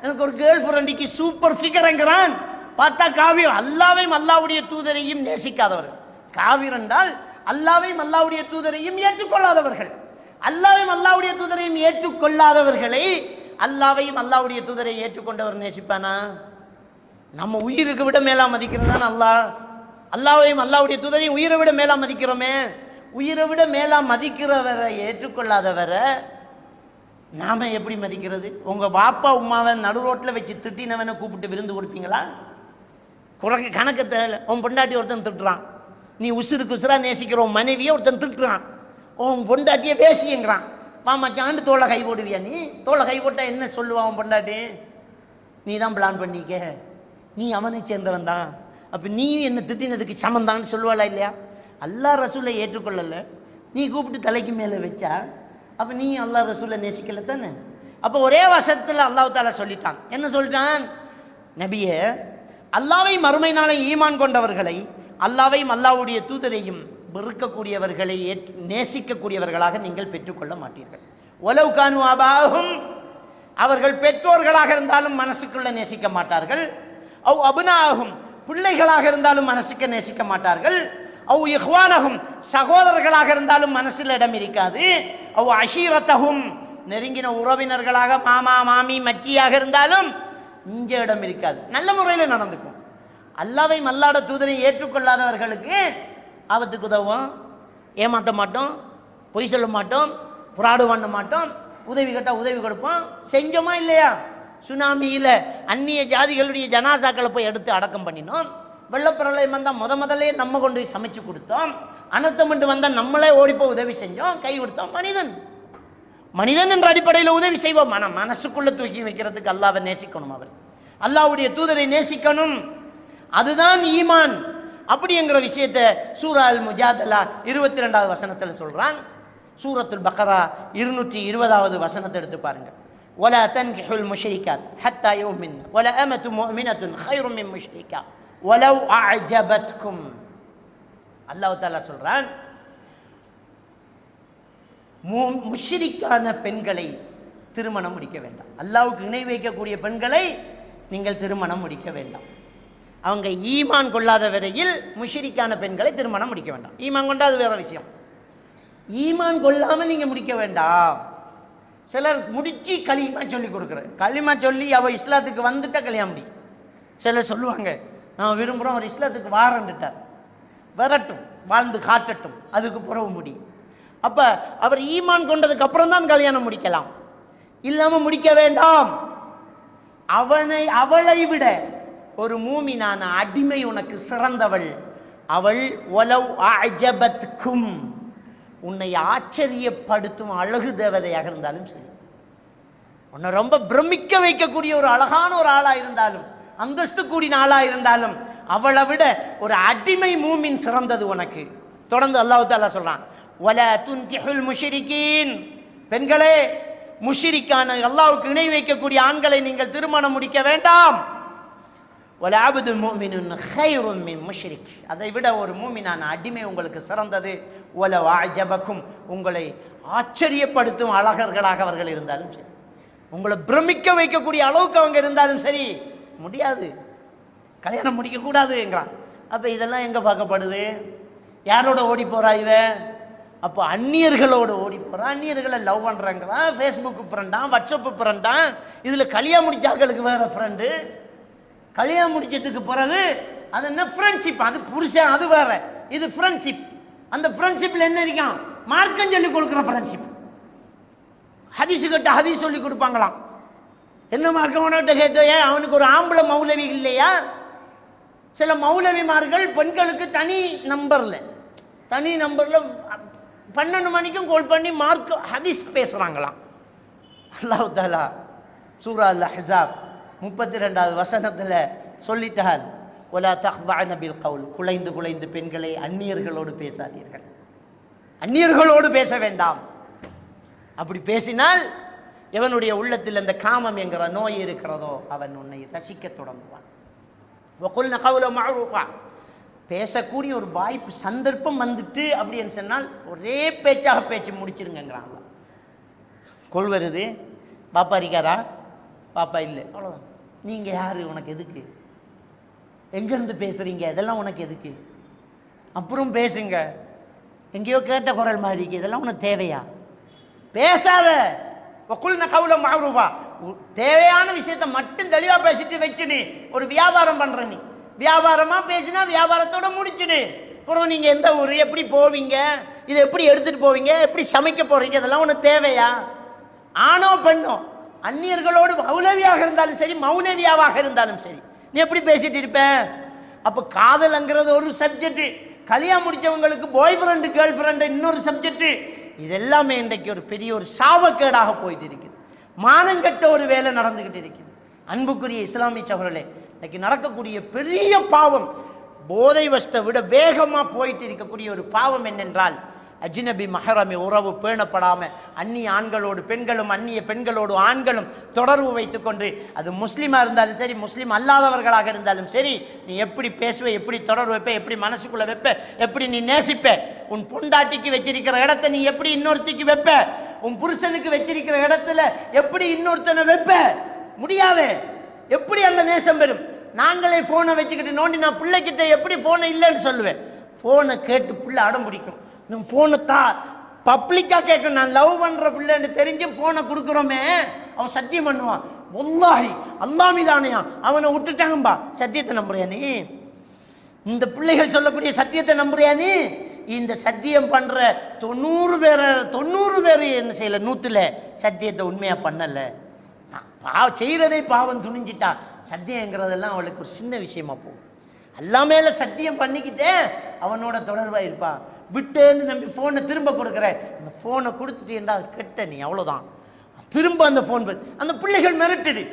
எனக்கு ஒரு கேர்ள் ஃப்ரெண்டுக்கு சூப்பர் ஃபிகர்ங்கிறான். பார்த்தா காவிர் அல்லாஹ்வையும் அல்லாஹ்வுடைய தூதரையும் நேசிக்காதவர்கள். காவிர் என்றால் அல்லாஹ்வையும் அல்லாஹ்வுடைய தூதரையும் ஏற்றுக்கொள்ளாதவர்கள். அல்லாஹ்வையும் அல்லாஹ்வுடைய தூதரையும் ஏற்றுக்கொள்ளாதவர்களை அல்லாஹ்வையும் அல்லாஹ்வுடைய தூதரை ஏற்றுக்கொண்டவர் நேசிப்பானா? நம்ம உயிருக்கு விட மேலா மதிக்கிறதான் அல்லாஹ். அல்லாஹ்வையும் அல்லாஹ்வுடைய தூதரையும் உயிரை விட மேலா மதிக்கிறோமே. உயிரை விட மேலா மதிக்கிறவரை ஏற்றுக்கொள்ளாதவரை நாம எப்படி மதிக்கிறது? உங்க பாப்பா உமாவை நடு ரோட்டில் வச்சு திட்டினவனை கூப்பிட்டு விருந்து கொடுப்பீங்களா? கணக்கு தேவை. உன் பொண்டாட்டி ஒருத்தன் திட்டுறான், நீ உசுருக்கு உசுரா நேசிக்கிற உன் மனைவியை ஒருத்தன் திட்டுறான், உன் பொண்டாட்டியை வேசிங்கிறான். மாமா சாண்டு தோலை கை போடுவியா? நீ தோலை கை போட்டா என்ன சொல்லுவான் உன் பொண்டாட்டி? நீ தான் பிளான் பண்ணிக்க, நீ அவனை சேர்ந்தவன் தான், அப்போ நீ என்ன திட்டினதுக்கு சமந்தான்னு சொல்லுவாளா இல்லையா? அல்லாஹ் ரசூலை ஏற்றுக்கொள்ளலை, நீ கூப்பிட்டு தலைக்கு மேலே வச்சா அப்போ நீ அல்லாஹ் ரசூலை நேசிக்கல தானே? அப்போ ஒரே வசத்தில் அல்லாஹ் தாலா சொல்லிட்டான். என்ன சொல்லிட்டான்? நபியே, அல்லாஹ்வையும் மறுமை நாளை ஈமான் கொண்டவர்களை அல்லாஹ்வையும் அல்லாஹ்வுடைய தூதரையும் வெறுக்கக்கூடியவர்களை நேசிக்கக்கூடியவர்களாக நீங்கள் பெற்றுக்கொள்ள மாட்டீர்கள். ஒலவ் கானு ஆபாஹும், அவர்கள் பெற்றோர்களாக இருந்தாலும் மனசுக்குள்ள நேசிக்க மாட்டார்கள். அவ் அபுனாஹும், பிள்ளைகளாக இருந்தாலும் மனசுக்கு நேசிக்க மாட்டார்கள். அவ் இஹ்வானஹும், சகோதரர்களாக இருந்தாலும் மனசில் இடம் இருக்காது. அவ் அஷீரத்தஹும், நெருங்கின உறவினர்களாக மாமா மாமி மச்சியாக இருந்தாலும் இஞ்ச இடம் இருக்காது. நல்ல முறையில் நடந்துக்கும். அல்லாஹ்வையும் அல்லாஹ்வுடைய தூதரை ஏற்றுக்கொள்ளாதவர்களுக்கு ஆபத்துக்கு உதவும், ஏமாற்ற மாட்டோம், பொய் சொல்ல மாட்டோம், புராடு பண்ண மாட்டோம், உதவி கேட்டால் உதவி கொடுப்போம். செஞ்சோமா இல்லையா? சுனாமியில் அந்நிய ஜாதிகளுடைய ஜனாசாக்களை போய் எடுத்து அடக்கம் பண்ணினோம். வெள்ளப்பிரளயம் வந்தால் முதல்ல நம்ம கொண்டு போய் சமைச்சு கொடுத்தோம். அனர்த்தம் வந்தால் நம்மளே ஓடிப்போ உதவி செஞ்சோம், கை கொடுத்தோம். மனிதன் என்ற அடிப்படையில் உதவி செய்வோம். ஆனால் மனசுக்குள்ளே தூக்கி வைக்கிறதுக்கு அல்லாஹ்வை நேசிக்கணும், அவர் அல்லாஹ்வுடைய தூதரை நேசிக்கணும். அதுதான் ஈமான். அப்படிங்கிற விஷயத்தை சூரா அல் முஜாதலா 22வது வசனத்தில் சொல்றான். சூரத்துல் பக்ரா 220வது வசனத்தை எடுத்து பாருங்க. வலா தன்கிஹுல் முஷ்ரிகாத் ஹத்தா யுமின் வலா அமத்து முஃமினத்துன் கைரும் மின் முஷ்ரிகா வலவ் அஅஜபத்கும். அல்லாஹ் தஆலா சொல்றான், முஷ்ரிக்கான பெண்களை திருமணம் முடிக்க வேண்டாம். அல்லாஹ்வுக்கு இணை வைக்கக்கூடிய பெண்களை நீங்கள் திருமணம் முடிக்க வேண்டாம். அவங்க ஈமான் கொள்ளாத வரையில் முஷ்ரிக்கான பெண்களை திருமணம் முடிக்க வேண்டாம். ஈமான் கொண்டா அது வேற விஷயம். ஈமான் கொள்ளாமல் நீங்கள் முடிக்க வேண்டாம். சிலர் முடிச்சு களிமா சொல்லி கொடுக்குற, களிமா சொல்லி அவள் இஸ்லாத்துக்கு வந்துட்டா கல்யாணம் முடி. சிலர் சொல்லுவாங்க, நான் விரும்புகிறோம் அவர் இஸ்லாத்துக்கு வாரண்டுட்டார், வரட்டும், வாழ்ந்து காட்டட்டும், அதுக்கு புறவு முடி. அப்போ அவர் ஈமான் கொண்டதுக்கு அப்புறம் தான் கல்யாணம் முடிக்கலாம், இல்லாமல் முடிக்க வேண்டாம். அவளை விட ஒரு மூமினான அடிமை உனக்கு சிறந்தவள். அவள் ஒலவ் அஜபத்கும், உன்னை ஆச்சரியப்படுத்தும் அழகு தேவதையாக இருந்தாலும் சரி, உன்னை ரொம்ப பிரமிக்க வைக்கக்கூடிய ஒரு அழகான ஒரு ஆளாக இருந்தாலும், அந்தஸ்து கூடின ஆளாக இருந்தாலும், அவளை விட ஒரு அடிமை மூமின் சிறந்தது உனக்கு. தொடர்ந்து அல்லாஹ் தஆலா சொல்றான், வலா துன்கிஹுல் முஷ்ரிகீன், பெண்களே முஷ்ரிக்கான அல்லாஹ்வுக்கு இணை வைக்கக்கூடிய ஆண்களை நீங்கள் திருமணம் முடிக்க வேண்டாம். வலா அப்துல் முஃமினுன் கைரும் மின் முஷ்ரிக், அதை விட ஒரு மூமினான அடிமை உங்களுக்கு சிறந்தது. வலவ் அஅஜபக்கும், உங்களை ஆச்சரியப்படுத்தும் அழகர்களாக அவர்கள் இருந்தாலும் சரி, உங்களை பிரமிக்க வைக்கக்கூடிய அளவுக்கு அவங்க இருந்தாலும் சரி, முடியாது, கல்யாணம் முடிக்கக்கூடாதுங்கிறான். அப்போ இதெல்லாம் எங்கே பார்க்கப்படுது? யாரோட ஓடி போறா இவன்? அப்போ அந்நியர்களோட ஓடி போறான், அந்நியர்களை லவ் பண்றாங்கிறான், ஃபேஸ்புக் ஃப்ரெண்டான், வாட்ஸ்அப் ஃப்ரெண்டான். இதுல கல்யாணம் முடிச்சாக்களுக்கு வேற ஃப்ரெண்டு, கல்யாணம் முடிச்சதுக்கு பிறகு அது என்ன ஃப்ரெண்ட்ஷிப், அது புருஷன் அது வேற, இது ஃப்ரெண்ட்ஷிப். அந்த ஃப்ரெண்ட்ஷிப்ல என்ன இருக்கான்? மார்க்கம் சொல்லி கொடுக்குற ஃப்ரெண்ட்ஷிப். ஹதீஸ் கேட்ட ஹதீஸ் சொல்லி கொடுப்பாங்களாம். என்ன மார்க்கம் கேட்ட, அவனுக்கு ஒரு ஆம்பளை மௌலவி இல்லையா? சில மௌலவிமார்கள் பெண்களுக்கு தனி நம்பர்ல 12 மணிக்கும் கால் பண்ணி மார்க் ஹதீஸ் பேசுறாங்களாம். அல்லாஹ் தஆலா சூரா அல் அஹ்ஸாப் 32வது வசனத்துல சொல்லிட்டார், வலா தக்தஅன பில் கவுல், குலைந்து குலைந்து பெண்களை அந்நியர்களோடு பேசாதீர்கள், அந்நியர்களோடு பேச வேண்டாம். அப்படி பேசினால் எவனுடைய உள்ளத்தில் அந்த காமம் என்கிற நோய் இருக்கிறதோ அவன் உன்னை ரசிக்க தொடங்குவான். வகுல்ன கவுல மஅரூஃபா, பேசக்கூடிய ஒரு வாய்ப்பு சந்தர்ப்பம் வந்துட்டு அப்படின்னு சொன்னால் ஒரே பேச்சாக பேச்சு முடிச்சிருங்கிறாங்க. கொள் வருது, பாப்பா இருக்காரா? பாப்பா இல்லை, அவ்வளோதான். நீங்கள் யார்? உனக்கு எதுக்கு? எங்கேருந்து பேசுகிறீங்க? இதெல்லாம் உனக்கு எதுக்கு? அப்புறம் பேசுங்க. எங்கேயோ கேட்ட குரல் மாதிரி இருக்கு, இதெல்லாம் உனக்கு தேவையா? பேசாத. வகுல்ன கவுல மஅரூஃபா, தேவையான விஷயத்தை மட்டும் தெளிவாக பேசிட்டு வச்சுடு. ஒரு வியாபாரம் பண்ணுற நீ வியாபாரமா பேசினா வியாபாரத்தோட முடிச்சுடு. அப்புறம் நீங்க எந்த ஊர், எப்படி போவீங்க, இதை எப்படி எடுத்துட்டு போவீங்க, எப்படி சமைக்க போறீங்க, இதெல்லாம் உனக்கு தேவையா? ஆணோ பெண்ணோ, அந்நியர்களோடு மௌலவியாக இருந்தாலும் சரி, மௌனவியாவாக இருந்தாலும் சரி, நீ எப்படி பேசிட்டு இருப்ப? அப்ப காதல்ங்கிறது ஒரு சப்ஜெக்ட், கல்யாணம் முடிச்சவங்களுக்கு பாய் ஃப்ரெண்டு கேர்ள் ஃப்ரெண்டு இன்னொரு சப்ஜெக்ட். இதெல்லாமே இன்றைக்கு ஒரு பெரிய ஒரு சாபக்கேடாக போயிட்டு இருக்குது. மானங்கட்ட ஒரு வேலை நடந்துகிட்டு இருக்குது. அன்புக்குரிய இஸ்லாமிய சகோதரர்களே, இன்னைக்கு நடக்கக்கூடிய பெரிய பாவம், போதை வஸ்தை விட வேகமாக போயிட்டு இருக்கக்கூடிய ஒரு பாவம் என்னென்றால், அஜ்னபி மஹரமி உறவு பேணப்படாம அந்நிய ஆண்களோடு பெண்களும் அந்நிய பெண்களோடு ஆண்களும் தொடர்பு வைத்துக்கொண்டு, அது முஸ்லீமா இருந்தாலும் சரி முஸ்லீம் அல்லாதவர்களாக இருந்தாலும் சரி, நீ எப்படி பேசுவ, எப்படி தொடர்பு வைப்ப, எப்படி மனசுக்குள்ள வைப்ப, எப்படி நீ நேசிப்ப, உன் பொண்டாட்டிக்கு வச்சிருக்கிற இடத்த நீ எப்படி இன்னொருத்திக்கு வைப்ப, உன் புருஷனுக்கு வச்சிருக்கிற இடத்துல எப்படி இன்னொருத்தனை வைப்ப? முடியாது. எப்படி அந்த நேசம் பெறும்? நாங்களே போனை வச்சுக்கிட்டு நோண்டி, நான் பிள்ளைகிட்ட எப்படி போனை இல்லைன்னு சொல்லுவேன். போனை கேட்டு பிள்ளை அடம் பிடிக்கும், போனை தான் பப்ளிக்கா கேட்க, நான் லவ் பண்ற பிள்ளைன்னு தெரிஞ்சு போனை கொடுக்குறோமே, அவன் சத்தியம் பண்ணுவான், வல்லாஹி அல்லாஹ் மீதானையா அவனை விட்டுட்டாங்கம்பா. சத்தியத்தை நம்புறியா நீ? இந்த பிள்ளைகள் சொல்லக்கூடிய சத்தியத்தை நம்புறியா நீ? இந்த சத்தியம் பண்ற 90 பேர் என்ன செய்யல, 100ல சத்தியத்தை உண்மையா பண்ணல. செய்யறதே பாவம் துணிஞ்சிட்டா சத்தியங்கிறதெல்லாம் அவளுக்கு ஒரு சின்ன விஷயமா போகும். எல்லாம் மேல சத்தியம் பண்ணிக்கிட்டே அவனோட தொடர்பா இருப்பான். விட்டேன்னு நம்பி போனை திரும்ப கொடுக்குற, அந்த போனை கொடுத்துட்டேன்டா அது கெட்ட நீ, அவ்வளவுதான். திரும்ப அந்த போன் அந்த பிள்ளைகள் மிரட்டுது,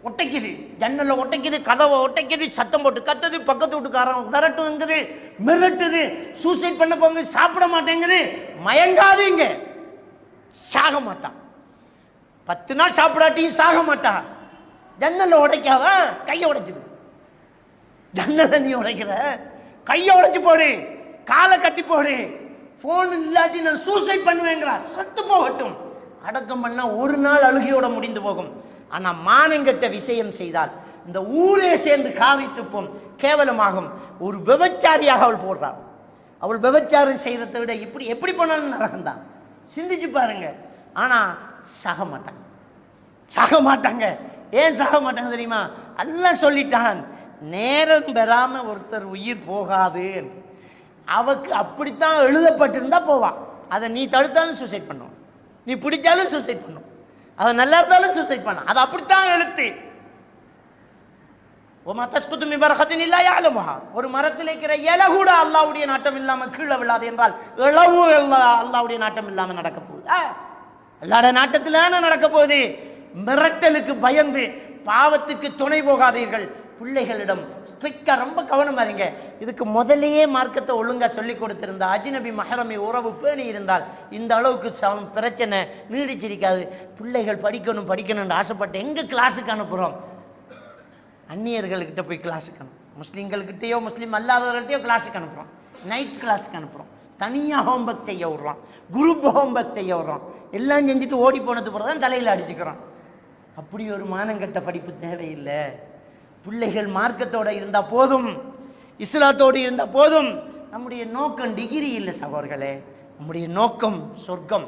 ஒட்டைக்குது, ஜன்னல்ல ஒட்டைக்குது, கதவை ஒட்டைக்குது, சத்தம் போட்டு கத்துது, பக்கத்து வீட்டுக்காரன் விரட்டுங்குது, மிரட்டுது, சூசைட் பண்ண போங்க, சாப்பிட மாட்டேங்குது, மயங்காதுங்க, சாக மாட்டான். 10 நாள் சாப்பிடாட்டியும் சாக மாட்டான். ஜன்னல்ல உடைக்காத, கையை உடைச்சிடு. ஜன்னல நீ உடைக்கிற, கையை உடைச்சு போடு, காலை கட்டி போடு. போன் இல்லாட்டி நான் சூசைட் பண்ணுவேங்கிறா, சத்து போகட்டும். அடக்கம் பண்ணா ஒரு நாள் அழுகையோட முடிந்து போகும். ஆனா மானங்கெட்ட விஷயம் செய்தால் இந்த ஊரே சேர்ந்து காவி துப்பும், கேவலமாகும். ஒரு விபச்சாரியாக அவள் போடுறாள். அவள் விபச்சாரம் செய்யறதை விட இப்படி எப்படி போனாலும் நரகம்தான். சிந்திச்சு பாருங்க. ஆனா சாக மாட்டாங்க, சாக மாட்டாங்க. ஏன் சாக மாட்டாங்க தெரியுமா? அல்லாஹ் சொல்லிட்டான், நேரம் பெறாம ஒருத்தர் உயிர் போகாது. அவக்கு அப்படித்தான் எழுதப்பட்டிருந்தா போவான். அதை நீ தடுத்தாலும் சூசைட் பண்ணும், நீ பிடிச்சாலும் சூசைட் பண்ணும், அது நல்லா இருந்தாலும் சூசைட் பண்ண, அது அப்படித்தான் எழுத்து. ஒரு மரத்தில் இருக்கிற இலை கூட அல்லாஹ்வுடைய நாட்டம் இல்லாம கீழே விழாது என்றால் இளவு அல்லாஹ்வுடைய நாட்டம் இல்லாம நடக்க போகுது. அல்லாஹ்வுடைய நாட்டத்தில் நடக்க போகுது. மிரட்டலுக்கு பயந்து பாவத்துக்கு துணை போகாதீர்கள். பிள்ளைகளிடம் ஸ்ட்ரிக்டா ரொம்ப கவனமா இருங்க. இதுக்கு முதலையே மார்க்கத்தை ஒழுங்கா சொல்லி கொடுத்திருந்தா, அஜ்னபி மஹரமி உறவு பேணி இருந்தால் இந்த அளவுக்கு பிரச்சனை நீடிச்சிருக்காது. பிள்ளைகள் படிக்கணும் படிக்கணும்னு ஆசைப்பட்டு எங்க கிளாஸுக்கு அனுப்புறோம்? அந்நியர்கள்கிட்ட போய் கிளாஸுக்கு அனுப்புறோம், முஸ்லீம்கள்கிட்டயோ முஸ்லீம் அல்லாதவர்கள்ட்டையோ கிளாஸுக்கு அனுப்புறோம், நைட் கிளாஸுக்கு அனுப்புறோம், தனியாக ஹோம்ஒர்க் செய்ய விடுறோம், குரூப் ஹோம்ஒர்க் செய்ய விடுறோம். எல்லாம் செஞ்சுட்டு ஓடி போனது பிறகு தான் தலையில் அடிச்சுக்கிறோம். அப்படி ஒரு மானங்கட்ட படிப்பு தேவையில்லை. பிள்ளைகள் மார்க்கத்தோடு இருந்தால் போதும், இஸ்லாத்தோடு இருந்தால் போதும். நம்முடைய நோக்கம் டிகிரி இல்லை சகோதரர்களே. நம்முடைய நோக்கம் சொர்க்கம்.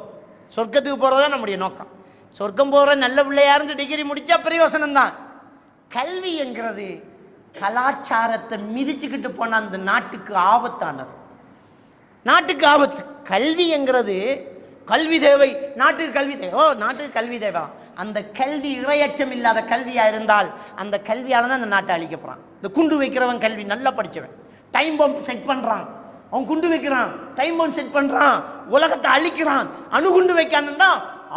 சொர்க்கத்துக்கு போகிறதா நம்முடைய நோக்கம். சொர்க்கம் போகிற நல்ல பிள்ளையா இருந்து டிகிரி முடித்தா பிரயோசனம் தான். கல்வி என்கிறது கலாச்சாரத்தை மிதிச்சுக்கிட்டு போன அந்த நாட்டுக்கு ஆபத்தானது. நாட்டுக்கு ஆபத்து. கல்வி என்கிறது கல்வி தேவை, நாட்டுக்கு கல்வி தேவை. நாட்டுக்கு கல்வி தேவை. அந்த கல்வி இறையச்சம் இல்லாத கல்வியா இருந்தால் அந்த கல்வியால தான் அந்த நாட்டை அழிக்கப்படுறான். இந்த குண்டு வைக்கிறவன் கல்வி நல்லா படிச்சவன், டைம் பாம்பு செட் பண்றான், அவன் குண்டு வைக்கிறான், டைம் பாம்பு செட் பண்றான், உலகத்தை அழிக்கிறான். அணுகுண்டு வைக்கானுன்னா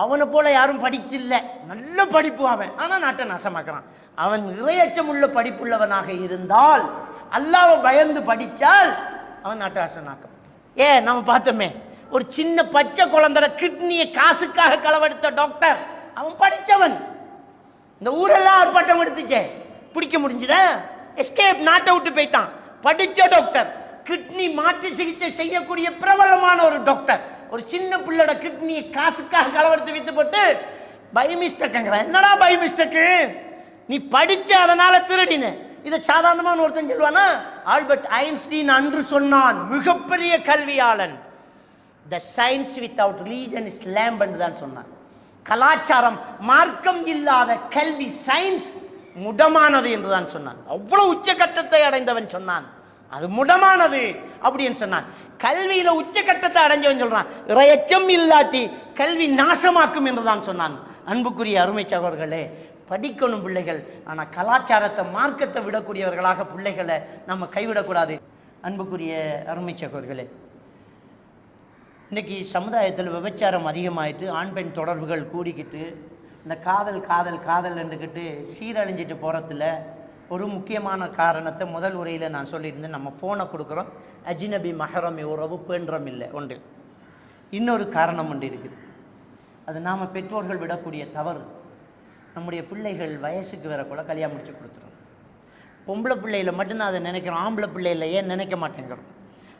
அவனை போல யாரும் படிச்சில்லை, நல்ல படிப்பு அவன், ஆனா நாட்டை நாசமாக்குறான். அவன் இறையச்சம் உள்ள படிப்புள்ளவனாக இருந்தால், அல்லாஹ்வை பயந்து படித்தால் அவன் நாட்டை நாசமாக்கும். நம்ம பார்த்தோமே, ஒரு சின்ன பச்சை குழந்தை கிட்னியை காசுக்காக களவெடுத்த டாக்டர், அவன் படித்தவன். இந்த ஊரெல்லாம் ஒரு பட்டம் எடுத்துச்சே, பிடிக்க முடிஞ்சுட, எஸ்கேப், நாட்டை விட்டு போய்த்தான். படித்த டாக்டர், கிட்னி மாற்று சிகிச்சை செய்யக்கூடிய பிரபலமான ஒரு டாக்டர், ஒரு சின்ன பிள்ளோட கிட்னியை காசுக்காக களவெடுத்து வித்து போட்டு பை மிஸ்டேக்குங்கிற. என்னடா பை மிஸ்டேக்கு? நீ படிச்ச அதனால திருடின. இதை சாதாரணமான ஒருத்தன் சொல்லுவானா? ஆல்பர்ட் ஐன்ஸ்டீன் அன்று சொன்னான், மிகப்பெரிய கல்வியாளன், the science without religion is lamp என்று தான் சொன்னான். கலாச்சாரம், மார்க்கம் இல்லாத கல்வி, சயின்ஸ் முடமானது என்று தான் சொன்னான். அவ்வளவு உச்சகட்டத்தை அடைந்தவன் சொன்னான், அது முடமானது அப்படின்னு சொன்னான். கல்வியில உச்சகட்டத்தை அடைஞ்சவன் சொல்றான், இறையச்சம் இல்லாட்டி கல்வி நாசமாக்கும் என்று தான் சொன்னான். அன்புக்குரிய அருமை சகோதரர்களே, படிக்கணும் பிள்ளைகள், ஆனால் கலாச்சாரத்தை, மார்க்கத்தை விடக்கூடியவர்களாக பிள்ளைகளை நம்ம கைவிடக்கூடாது. அன்புக்குரிய அருமை சகோதரர்களே, இன்றைக்கி சமுதாயத்தில் விபச்சாரம் அதிகமாகிட்டு, ஆண் பெண் தொடர்புகள் கூடிக்கிட்டு, இந்த காதல் காதல் காதல் என்றுக்கிட்டு சீரழிஞ்சிட்டு போகிறதுல ஒரு முக்கியமான காரணத்தை முதல் உரையில் நான் சொல்லியிருந்தேன். நம்ம ஃபோனை கொடுக்குறோம், அஜினபி மஹரமி உறவு பேன்றம் இல்லை ஒன்று. இன்னொரு காரணம் ஒன்று இருக்குது, அது நாம் பெற்றோர்கள் விடக்கூடிய தவறு. நம்முடைய பிள்ளைகள் வயசுக்கு வரக்கூட கல்யாணம் முடிச்சு கொடுத்துரும். பொம்பளை பிள்ளையில் மட்டும்தான் அதை நினைக்கிறோம், ஆம்பளை பிள்ளையில் ஏன் நினைக்க மாட்டேங்கிறோம்.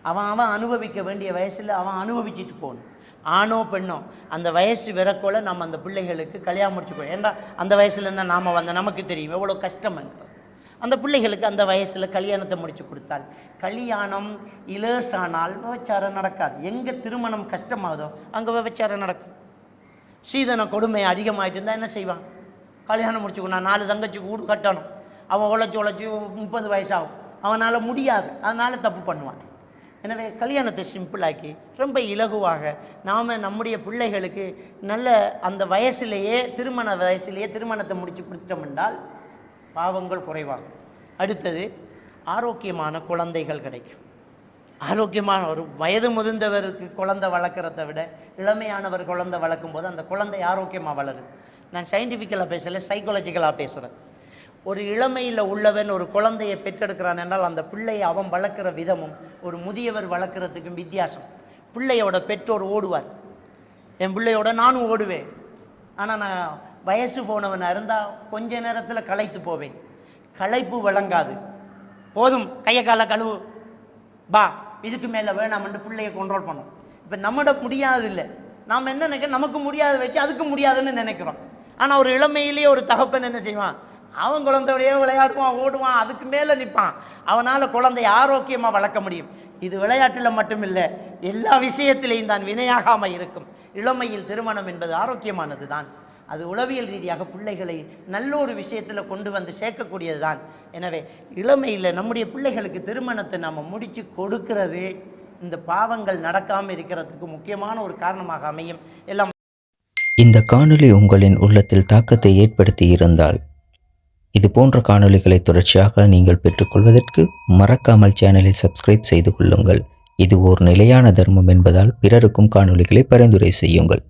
அவன் அனுபவிக்க வேண்டிய வயசில் அவன் அனுபவிச்சுட்டு போகணும். ஆணோ பெண்ணோ அந்த வயசு வரக்கூட நம்ம அந்த பிள்ளைகளுக்கு கல்யாணம் முடிச்சுக்கோ. ஏன்னா அந்த வயசுல இருந்தால் நாம் நமக்கு தெரியும் எவ்வளோ கஷ்டம்ன்றது. அந்த பிள்ளைகளுக்கு அந்த வயசில் கல்யாணத்தை முடிச்சு கொடுத்தால், கல்யாணம் இலேசானால் விபச்சாரம் நடக்காது. எங்கே திருமணம் கஷ்டமாகுதோ அங்கே விபச்சாரம் நடக்கும். சீதன கொடுமை அதிகமாகிட்டு இருந்தால் என்ன செய்வான்? கல்யாணம் முடிச்சுக்கணும், 4 தங்கச்சிக்கு வீடு கட்டணும், அவன் உழைச்சி 30 வயசாகும், அவனால் முடியாது, அதனால் தப்பு பண்ணுவான். எனவே கல்யாணத்தை சிம்பிளாக்கி ரொம்ப இலகுவாக நாம் நம்முடைய பிள்ளைகளுக்கு நல்ல அந்த வயசுலேயே, திருமண வயசுலேயே திருமணத்தை முடித்து கொடுத்துட்டோம் என்றால் பாவங்கள் குறைவாகும். அடுத்தது, ஆரோக்கியமான குழந்தைகள் கிடைக்கும். ஆரோக்கியமான ஒரு வயது முதிர்ந்தவருக்கு குழந்தை வளர்க்குறத விட இளமையானவர் குழந்தை வளர்க்கும் போது அந்த குழந்தை ஆரோக்கியமாக வளருது. நான் சயின்டிஃபிக்கலாக பேசலை, சைக்காலஜிக்கலாக பேசுகிறேன். ஒரு இளமையில் உள்ளவன் ஒரு குழந்தையை பெற்றெடுக்கிறான் என்றால் அந்த பிள்ளையை அவன் வளர்க்குற விதமும் ஒரு முதியவர் வளர்க்குறதுக்கும் வித்தியாசம். பிள்ளையோட பெற்றோர் ஓடுவார், என் பிள்ளையோட நானும் ஓடுவேன். ஆனால் நான் வயசு போனவனாக இருந்தால் கொஞ்ச நேரத்தில் களைத்து போவேன். களைப்பு வழங்காது, போதும் கையை காலை கழுவு பா, இதுக்கு மேலே வேணாம்னு பிள்ளையை கண்ட்ரோல் பண்ணும். இப்போ நம்மட முடியாது இல்லை, நாம் என்ன நினைக்கிறோம், நமக்கு முடியாத வச்சு அதுக்கு முடியாதுன்னு நினைக்கிறோம். ஆனால் ஒரு இளமையிலேயே ஒரு தகப்பன் என்ன செய்வான், அவன் குழந்தையோடையே விளையாடுவான், ஓடுவான், அதுக்கு மேலே நிற்பான். அவனால் குழந்தைய ஆரோக்கியமாக வளர்க்க முடியும். இது விளையாட்டில் மட்டும் இல்லை, எல்லா விஷயத்திலையும் தான் வினையாகாமல் இருக்கும். இளமையில் திருமணம் என்பது ஆரோக்கியமானது தான். அது உளவியல் ரீதியாக பிள்ளைகளை நல்ல ஒரு விஷயத்தில் கொண்டு வந்து சேர்க்கக்கூடியது தான். எனவே இளமையில் நம்முடைய பிள்ளைகளுக்கு திருமணத்தை நாம் முடித்து கொடுக்கிறது இந்த பாவங்கள் நடக்காமல் இருக்கிறதுக்கு முக்கியமான ஒரு காரணமாக அமையும். எல்லாம் இந்த காணொளி உங்களின் உள்ளத்தில் தாக்கத்தை ஏற்படுத்தி இருந்தால், இது போன்ற காணொளிகளை தொடர்ச்சியாக நீங்கள் பெற்றுக்கொள்வதற்கு மறக்காமல் சேனலை சப்ஸ்கிரைப் செய்து கொள்ளுங்கள். இது ஒரு நிலையான தர்மம் என்பதால் பிறருக்கும் காணொளிகளை பரிந்துரை செய்யுங்கள்.